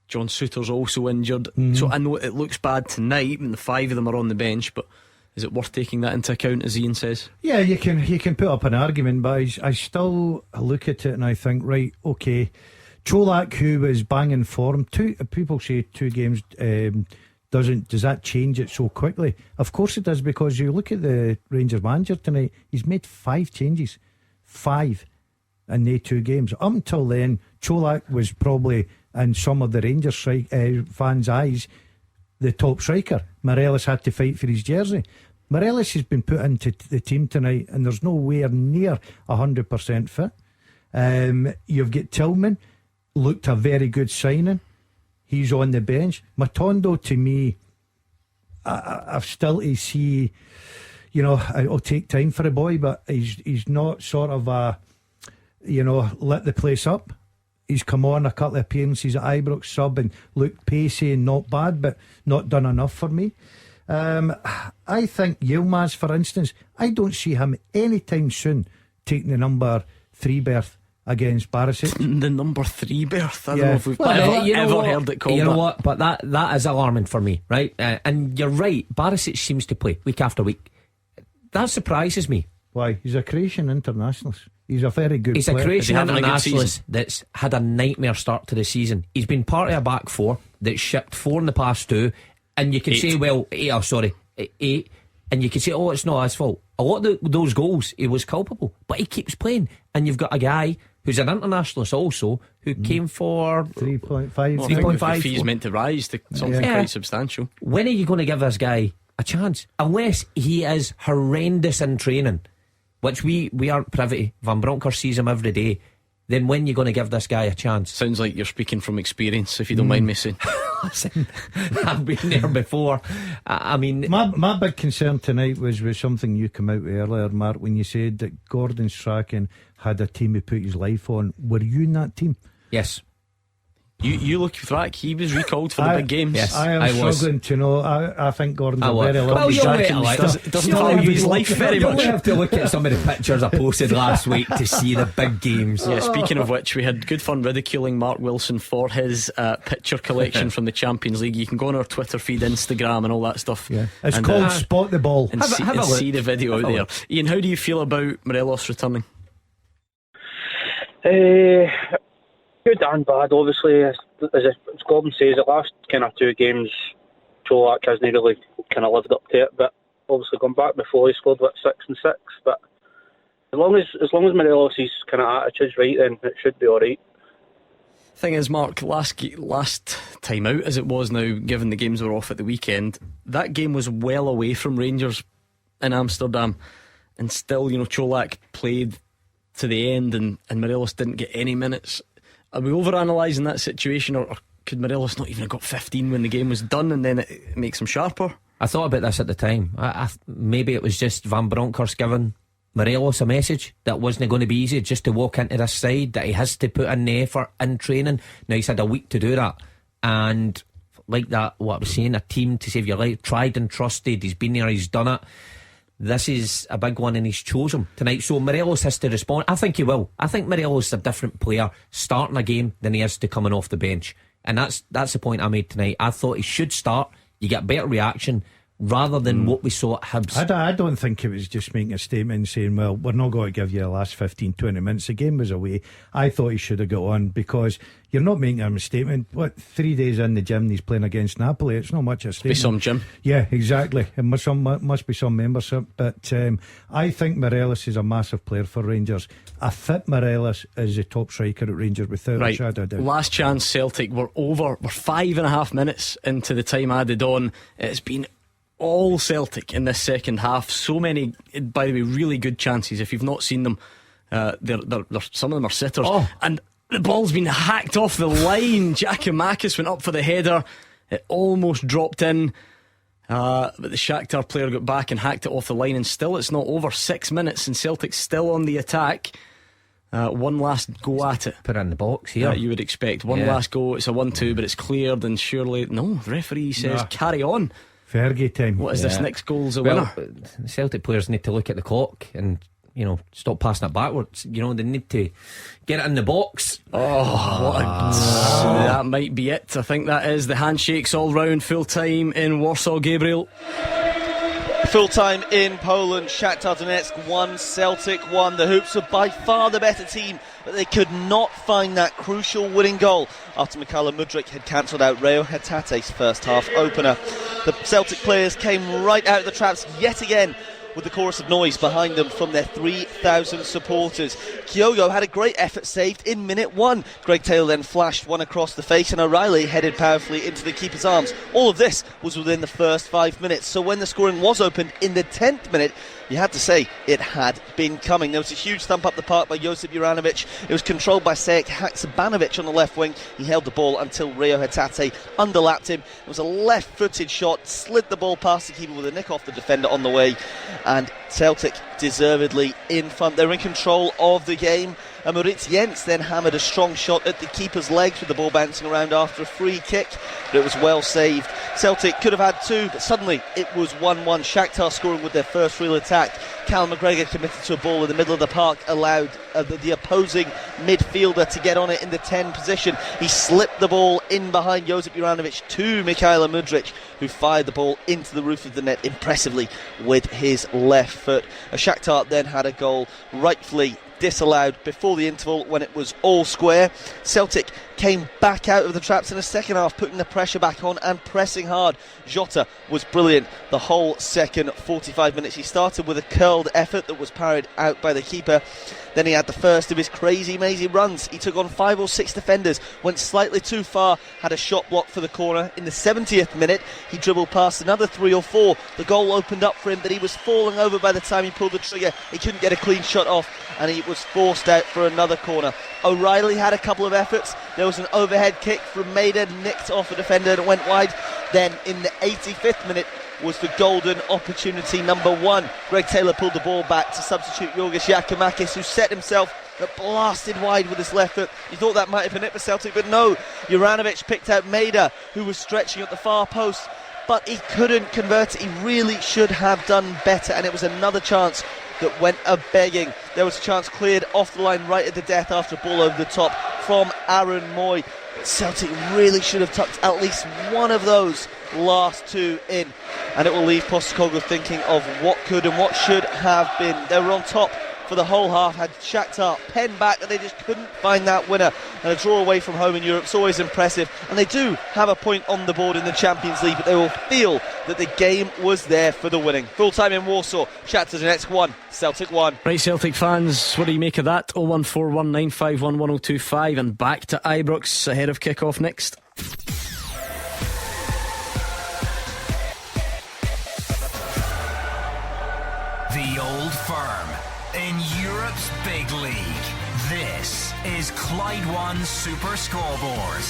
[SPEAKER 4] John Souttar's also injured. So I know it looks bad tonight when the 5 of them are on the bench, but is it worth taking that into account, as Ian says? Yeah,
[SPEAKER 6] you can put up an argument, but I still look at it and I think, right, okay, Cholak, who was banging form, people say 2 games does that change it so quickly? Of course it does, because you look at the Rangers manager tonight, he's made 5 changes. 5 in the 2 games. Up until then, Cholak was probably, in some of the Rangers fans' eyes, the top striker. Morelos had to fight for his jersey. Morelos has been put into the team tonight, and there's nowhere near 100% fit. You've got Tillman, looked a very good signing. He's on the bench. Matondo, to me, I've still to see, it'll take time for a boy, but he's not sort of lit the place up. He's come on a couple of appearances at Ibrox sub and looked pacey and not bad, but not done enough for me. I think Yilmaz, for instance, I don't see him anytime soon taking the number 3 berth against Barisic.
[SPEAKER 4] The number 3 berth. I don't know if we've ever heard it called.
[SPEAKER 5] You know what? But that is alarming for me, right? And you're right. Barisic seems to play week after week. That surprises me.
[SPEAKER 6] Why? He's a Croatian internationalist. He's a very good
[SPEAKER 5] player. He's a Croatian internationalist that's had a nightmare start to the season. He's been part of a back 4 that's shipped 4 in the past 2, and you can say, well, 8, and you can say, oh, it's not his fault. A lot of those goals, he was culpable, but he keeps playing. And you've got a guy who's an internationalist also, who came for
[SPEAKER 6] 3.5.
[SPEAKER 4] 3.5. The fee's meant to rise to something quite substantial.
[SPEAKER 5] When are you going to give this guy a chance? Unless he is horrendous in training, which we aren't privy to. Van Bronckhorst sees him every day. Then when are you going to give this guy a chance?
[SPEAKER 4] Sounds like you're speaking from experience, if you don't mind me saying.
[SPEAKER 5] Listen, I've been there before. I mean,
[SPEAKER 6] my big concern tonight was something you came out with earlier, Mark, when you said that Gordon Strachan had a team he put his life on. Were you in that team?
[SPEAKER 5] Yes.
[SPEAKER 4] You look thrack. He was recalled for the big games.
[SPEAKER 5] Yes,
[SPEAKER 6] I am struggling to know. I think Gordon's a very
[SPEAKER 4] lucky doesn't value his life very much.
[SPEAKER 5] You have to look at some of the pictures I posted last week to see the big games.
[SPEAKER 4] Yeah, speaking of which, we had good fun ridiculing Mark Wilson for his picture collection from the Champions League. You can go on our Twitter feed, Instagram and all that stuff.
[SPEAKER 6] Yeah, it's called Spot the Ball.
[SPEAKER 4] And see the video out there. Ian, how do you feel about Morelos returning?
[SPEAKER 8] Good and bad, obviously. As Gordon says, the last kind of 2 games, Cholak hasn't really kind of lived up to it. But obviously, gone back before, he scored 6 and 6. But as long as Morelos' kind of attitude's right, then it should be all right.
[SPEAKER 4] Thing is, Mark, last time out as it was now, given the games were off at the weekend, that game was well away from Rangers in Amsterdam, and still, Cholak played to the end, and Morelos didn't get any minutes. Are we overanalyzing that situation, or could Morelos not even have got 15 when the game was done, and then it makes him sharper?
[SPEAKER 5] I thought about this at the time. Maybe it was just Van Bronckhorst giving Morelos a message that wasn't going to be easy just to walk into this side, that he has to put in the effort in training. Now he's had a week to do that, and like that, what I was saying, a team to save your life, tried and trusted. He's been there, he's done it. This is a big one, and he's chosen tonight. So Morelos has to respond. I think he will. I think Morelos is a different player starting a game than he is to coming off the bench, and that's the point I made tonight. I thought he should start. You get better reaction rather than what we saw at Hibs.
[SPEAKER 6] I don't think it was just making a statement and saying, well, we're not going to give you the last 15-20 minutes. The game was away. I thought he should have got on, because you're not making a statement. 3 days in the gym, he's playing against Napoli. It's not much a statement.
[SPEAKER 4] Be some gym.
[SPEAKER 6] Yeah, exactly. It must be some membership. But I think Morelos is a massive player for Rangers. A fit Morelos is the top striker at Rangers without a shadow of doubt.
[SPEAKER 4] Last chance Celtic. We're 5.5 minutes into the time added on. It's been all Celtic in this second half. So many, by the way, really good chances. If you've not seen them, they're some of them are sitters. And the ball's been hacked off the line. Giakoumakis went up for the header. It almost dropped in, but the Shakhtar player got back and hacked it off the line. And still it's not over. 6 minutes and Celtic's still on the attack. One last go at it.
[SPEAKER 5] Put it in the box here.
[SPEAKER 4] You would expect one last go. It's a 1-2, but it's cleared, and surely the referee says carry on.
[SPEAKER 6] Fergie time.
[SPEAKER 4] What is this next goal's a winner?
[SPEAKER 5] Celtic players need to look at the clock and stop passing it backwards. They need to get it in the box.
[SPEAKER 4] That might be it. I think that is the handshakes all round, full time in Warsaw. Gabriel.
[SPEAKER 10] Full time in Poland, Shakhtar Donetsk 1, Celtic 1. The Hoops were by far the better team, but they could not find that crucial winning goal after Mikhailo Mudryk had cancelled out Reo Hetate's first half opener. The Celtic players came right out of the traps yet again, with the chorus of noise behind them from their 3,000 supporters. Kyogo had a great effort saved in minute 1. Greg Taylor then flashed one across the face, and O'Reilly headed powerfully into the keeper's arms. All of this was within the first 5 minutes, so when the scoring was opened in the 10th minute, you had to say it had been coming. There was a huge thump up the park by Josip Juranovic. It was controlled by Sejk Haksabanovic on the left wing. He held the ball until Reo Hetate underlapped him. It was a left-footed shot, slid the ball past the keeper with a nick off the defender on the way, and Celtic deservedly in front. They're in control of the game. Moritz Jens then hammered a strong shot at the keeper's legs with the ball bouncing around after a free kick, but it was well saved. Celtic could have had 2, but suddenly it was 1-1. Shakhtar scoring with their first real attack. Callum McGregor committed to a ball in the middle of the park, allowed the opposing midfielder to get on it in the 10 position. He slipped the ball in behind Josip Juranovic to Mikhailo Mudryk, who fired the ball into the roof of the net impressively with his left foot. Shakhtar then had a goal rightfully disallowed before the interval when it was all square. Celtic came back out of the traps in the second half, putting the pressure back on and pressing hard. Jota was brilliant the whole second 45 minutes. He started with a curled effort that was parried out by the keeper. Then he had the first of his crazy mazy runs. He took on 5 or 6 defenders, went slightly too far, had a shot blocked for the corner. In the 70th minute, he dribbled past another 3 or 4. The goal opened up for him, but he was falling over by the time he pulled the trigger. He couldn't get a clean shot off, and he was forced out for another corner. O'Reilly had a couple of efforts. There was an overhead kick from Maida, nicked off a defender and went wide. Then in the 85th minute was the golden opportunity number 1. Greg Taylor pulled the ball back to substitute Yorgos Giacomakis, who set himself but blasted wide with his left foot. You thought that might have been it for Celtic, but no. Juranovic picked out Maida, who was stretching at the far post, but he couldn't convert it. He really should have done better, and it was another chance that went a-begging. There was a chance cleared off the line right at the death after a ball over the top from Aaron Moy. Celtic really should have tucked at least one of those last 2 in, and it will leave Postecoglou thinking of what could and what should have been. They were on top for the whole half, had Shakhtar penned back, and they just couldn't find that winner. And a draw away from home in Europe is always impressive, and they do have a point on the board in the Champions League, but they will feel that the game was there for the winning. Full time in Warsaw, Shakhtar Donetsk 1, Celtic 1.
[SPEAKER 4] Right, Celtic fans, what do you make of that? 01419511025, and back to Ibrox ahead of kick-off next.
[SPEAKER 2] The Old Firm in Europe's big league. This is Clyde One Super Scoreboard.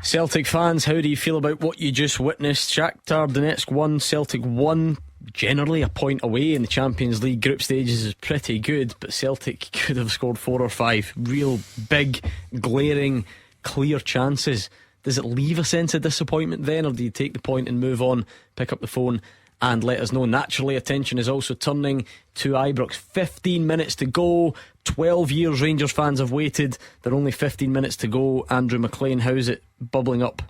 [SPEAKER 4] Celtic fans, how do you feel about what you just witnessed? Shakhtar Donetsk 1, Celtic 1. Generally a point away in the Champions League group stages is pretty good, but Celtic could have scored 4 or 5 real big, glaring, clear chances. Does it leave a sense of disappointment then, or do you take the point and move on, pick up the phone and let us know? Naturally, attention is also turning to Ibrox. 15 minutes to go. 12 years Rangers fans have waited. There are only 15 minutes to go. Andrew McLean, how's it bubbling up?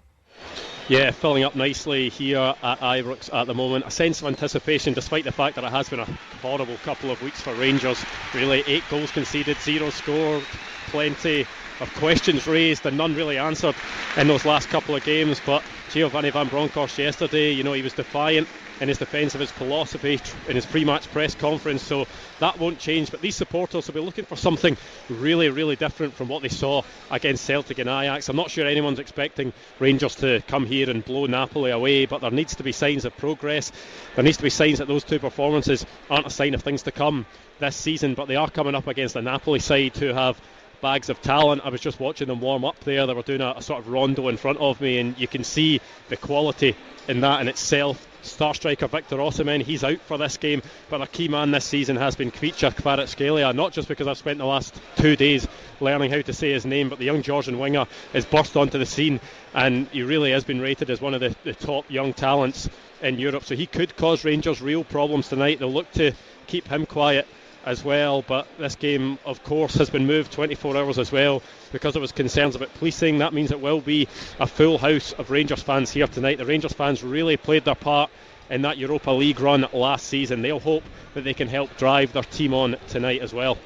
[SPEAKER 7] Yeah, filling up nicely here at Ibrox at the moment. A sense of anticipation, despite the fact that it has been a horrible couple of weeks for Rangers. Really, 8 goals conceded, 0 scored, plenty of questions raised and none really answered in those last couple of games. But Giovanni Van Bronckhorst yesterday, he was defiant in his defence of his philosophy in his pre-match press conference, so that won't change. But these supporters will be looking for something really, really different from what they saw against Celtic and Ajax. I'm not sure anyone's expecting Rangers to come here and blow Napoli away, but there needs to be signs of progress. There needs to be signs that those 2 performances aren't a sign of things to come this season, but they are coming up against the Napoli side who have bags of talent. I was just watching them warm up there. They were doing a sort of rondo in front of me, and you can see the quality in that in itself. Star striker Victor Osimhen, he's out for this game, but a key man this season has been Kvicha Kvaratskhelia, not just because I've spent the last 2 days learning how to say his name, but the young Georgian winger has burst onto the scene, and he really has been rated as one of the top young talents in Europe, so he could cause Rangers real problems tonight. They'll look to keep him quiet as well, but this game of course has been moved 24 hours as well because there was concerns about policing. That means it will be a full house of Rangers fans here tonight. The Rangers fans really played their part in that Europa League run last season. They'll hope that they can help drive their team on tonight as well.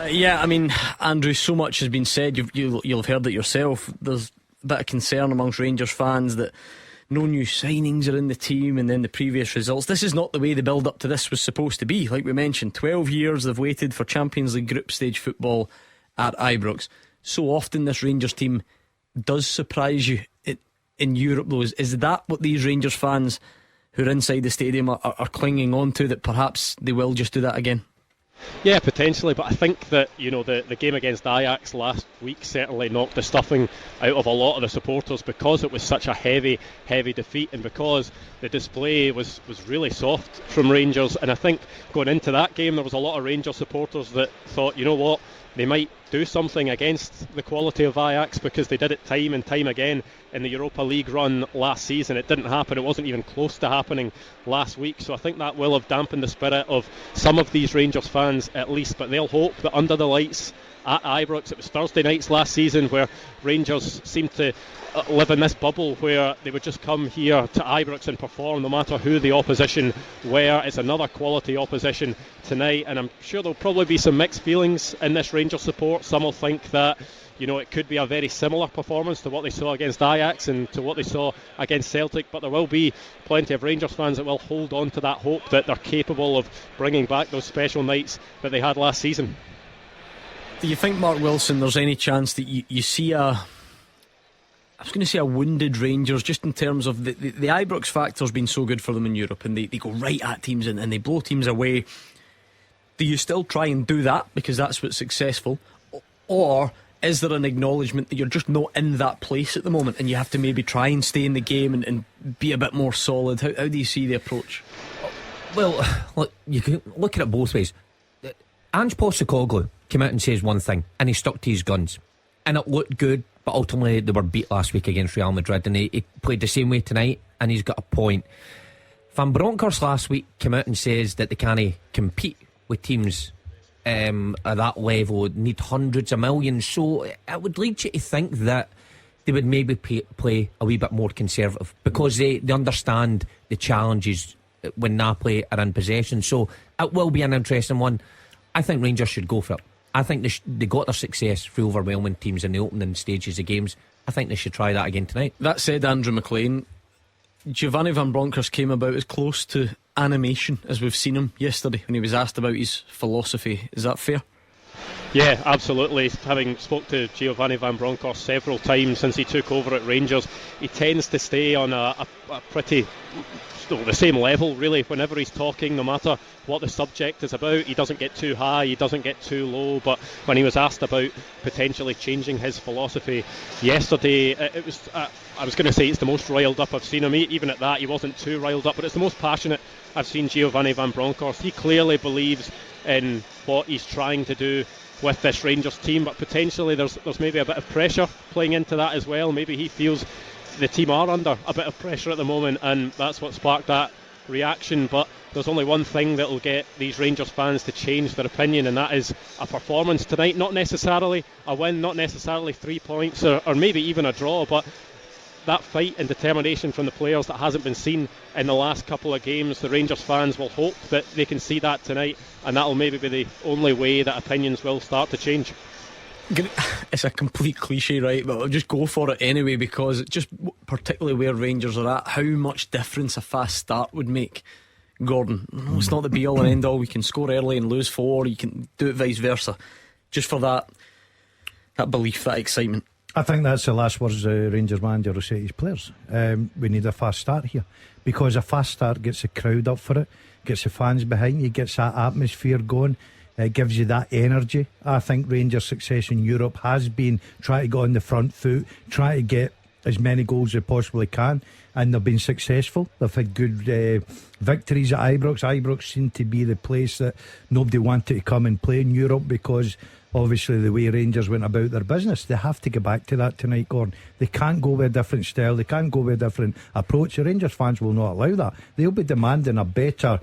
[SPEAKER 4] Yeah, I mean, Andrew, so much has been said. You'll have heard it yourself. There's a bit of concern amongst Rangers fans that no new signings are in the team, and then the previous results. This is not the way the build up to this was supposed to be. Like we mentioned, 12 years they've waited for Champions League group stage football at Ibrox. So often this Rangers team does surprise you in Europe though. Is that what these Rangers fans who are inside the stadium are clinging on to, that perhaps they will just do that again?
[SPEAKER 7] Yeah, potentially, but I think that, you know, the game against Ajax last week certainly knocked the stuffing out of a lot of the supporters, because it was such a heavy defeat, and because the display was really soft from Rangers. And I think going into that game there was a lot of Rangers supporters that thought, you know what, they might do something against the quality of Ajax, because they did it time and time again in the Europa League run last season. It didn't happen. It wasn't even close to happening last week. So I think that will have dampened the spirit of some of these Rangers fans at least. But they'll hope that under the lights at Ibrox, it was Thursday nights last season where Rangers seemed to live in this bubble where they would just come here to Ibrox and perform no matter who the opposition were. It's another quality opposition tonight, and I'm sure there'll probably be some mixed feelings in this Rangers support. Some will think that, you know, it could be a very similar performance to what they saw against Ajax and to what they saw against Celtic, but there will be plenty of Rangers fans that will hold on to that hope that they're capable of bringing back those special nights that they had last season.
[SPEAKER 4] Do you think, Mark Wilson, there's any chance that you see a wounded Rangers, just in terms of the Ibrox factor's been so good for them in Europe, and they go right at teams and they blow teams away? Do you still try and do that because that's what's successful, or is there an acknowledgement that you're just not in that place at the moment and you have to maybe try and stay in the game and be a bit more solid? How do you see the approach?
[SPEAKER 5] Well, look, you can look at it both ways. Ange Postecoglou came out and says one thing, and he stuck to his guns, and it looked good, but ultimately they were beat last week against Real Madrid, and he played the same way tonight, and he's got a point. Van Bronckhorst last week came out and says that they can't compete with teams at that level, need hundreds of millions. So it would lead you to think that they would maybe play a wee bit more conservative, because they understand the challenges when Napoli are in possession. So it will be an interesting one. I think Rangers should go for it. I think they got their success through overwhelming teams in the opening stages of games. I think they should try that again tonight.
[SPEAKER 4] That said, Andrew McLean, Giovanni Van Bronckhorst came about as close to animation as we've seen him yesterday when he was asked about his philosophy. Is that fair?
[SPEAKER 7] Yeah, absolutely. Having spoke to Giovanni Van Bronckhorst several times since he took over at Rangers, he tends to stay on a pretty the same level really whenever he's talking, no matter what the subject is about. He doesn't get too high, he doesn't get too low. But when he was asked about potentially changing his philosophy yesterday, it was I was going to say it's the most riled up I've seen him. Even at that, he wasn't too riled up, but it's the most passionate I've seen Giovanni Van Bronckhorst. He clearly believes in what he's trying to do with this Rangers team, but potentially there's maybe a bit of pressure playing into that as well. Maybe he feels the team are under a bit of pressure at the moment, and that's what sparked that reaction. But there's only one thing that will get these Rangers fans to change their opinion, and that is a performance tonight. Not necessarily a win, not necessarily 3 points or maybe even a draw, but that fight and determination from the players that hasn't been seen in the last couple of games. The Rangers fans will hope that they can see that tonight, and that will maybe be the only way that opinions will start to change.
[SPEAKER 4] It's a complete cliche, right? But I'll just go for it anyway, because just particularly where Rangers are at, how much difference a fast start would make. Gordon, no, it's not the be all and end all. We can score early and lose 4. You can do it vice versa. Just for that belief, that excitement.
[SPEAKER 6] I think that's the last words the Rangers manager will say to his players. We need a fast start here, because a fast start gets the crowd up for it, gets the fans behind you, gets that atmosphere going. It gives you that energy. I think Rangers' success in Europe has been try to go on the front foot, try to get as many goals as they possibly can, and they've been successful. They've had good victories at Ibrox. Ibrox seemed to be the place that nobody wanted to come and play in Europe, because obviously the way Rangers went about their business. They have to get back to that tonight, Gordon. They can't go with a different style, they can't go with a different approach. The Rangers fans will not allow that. They'll be demanding a better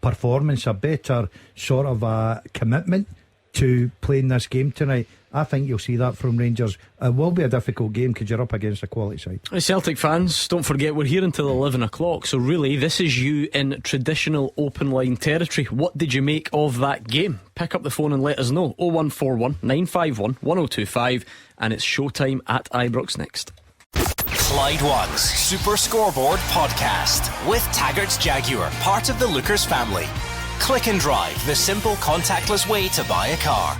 [SPEAKER 6] performance, a better sort of a commitment to playing this game tonight. I think you'll see that from Rangers. It will be a difficult game because you're up against a quality side.
[SPEAKER 4] Celtic fans, don't forget we're here until 11 o'clock, so really this is you in traditional open line territory. What did you make of that game? Pick up the phone and let us know. 0141 951 1025, and it's showtime at Ibrox next.
[SPEAKER 2] Clyde One's Super Scoreboard Podcast with Taggart's Jaguar, part of the Lookers family. Click and Drive, the simple contactless way to buy a car.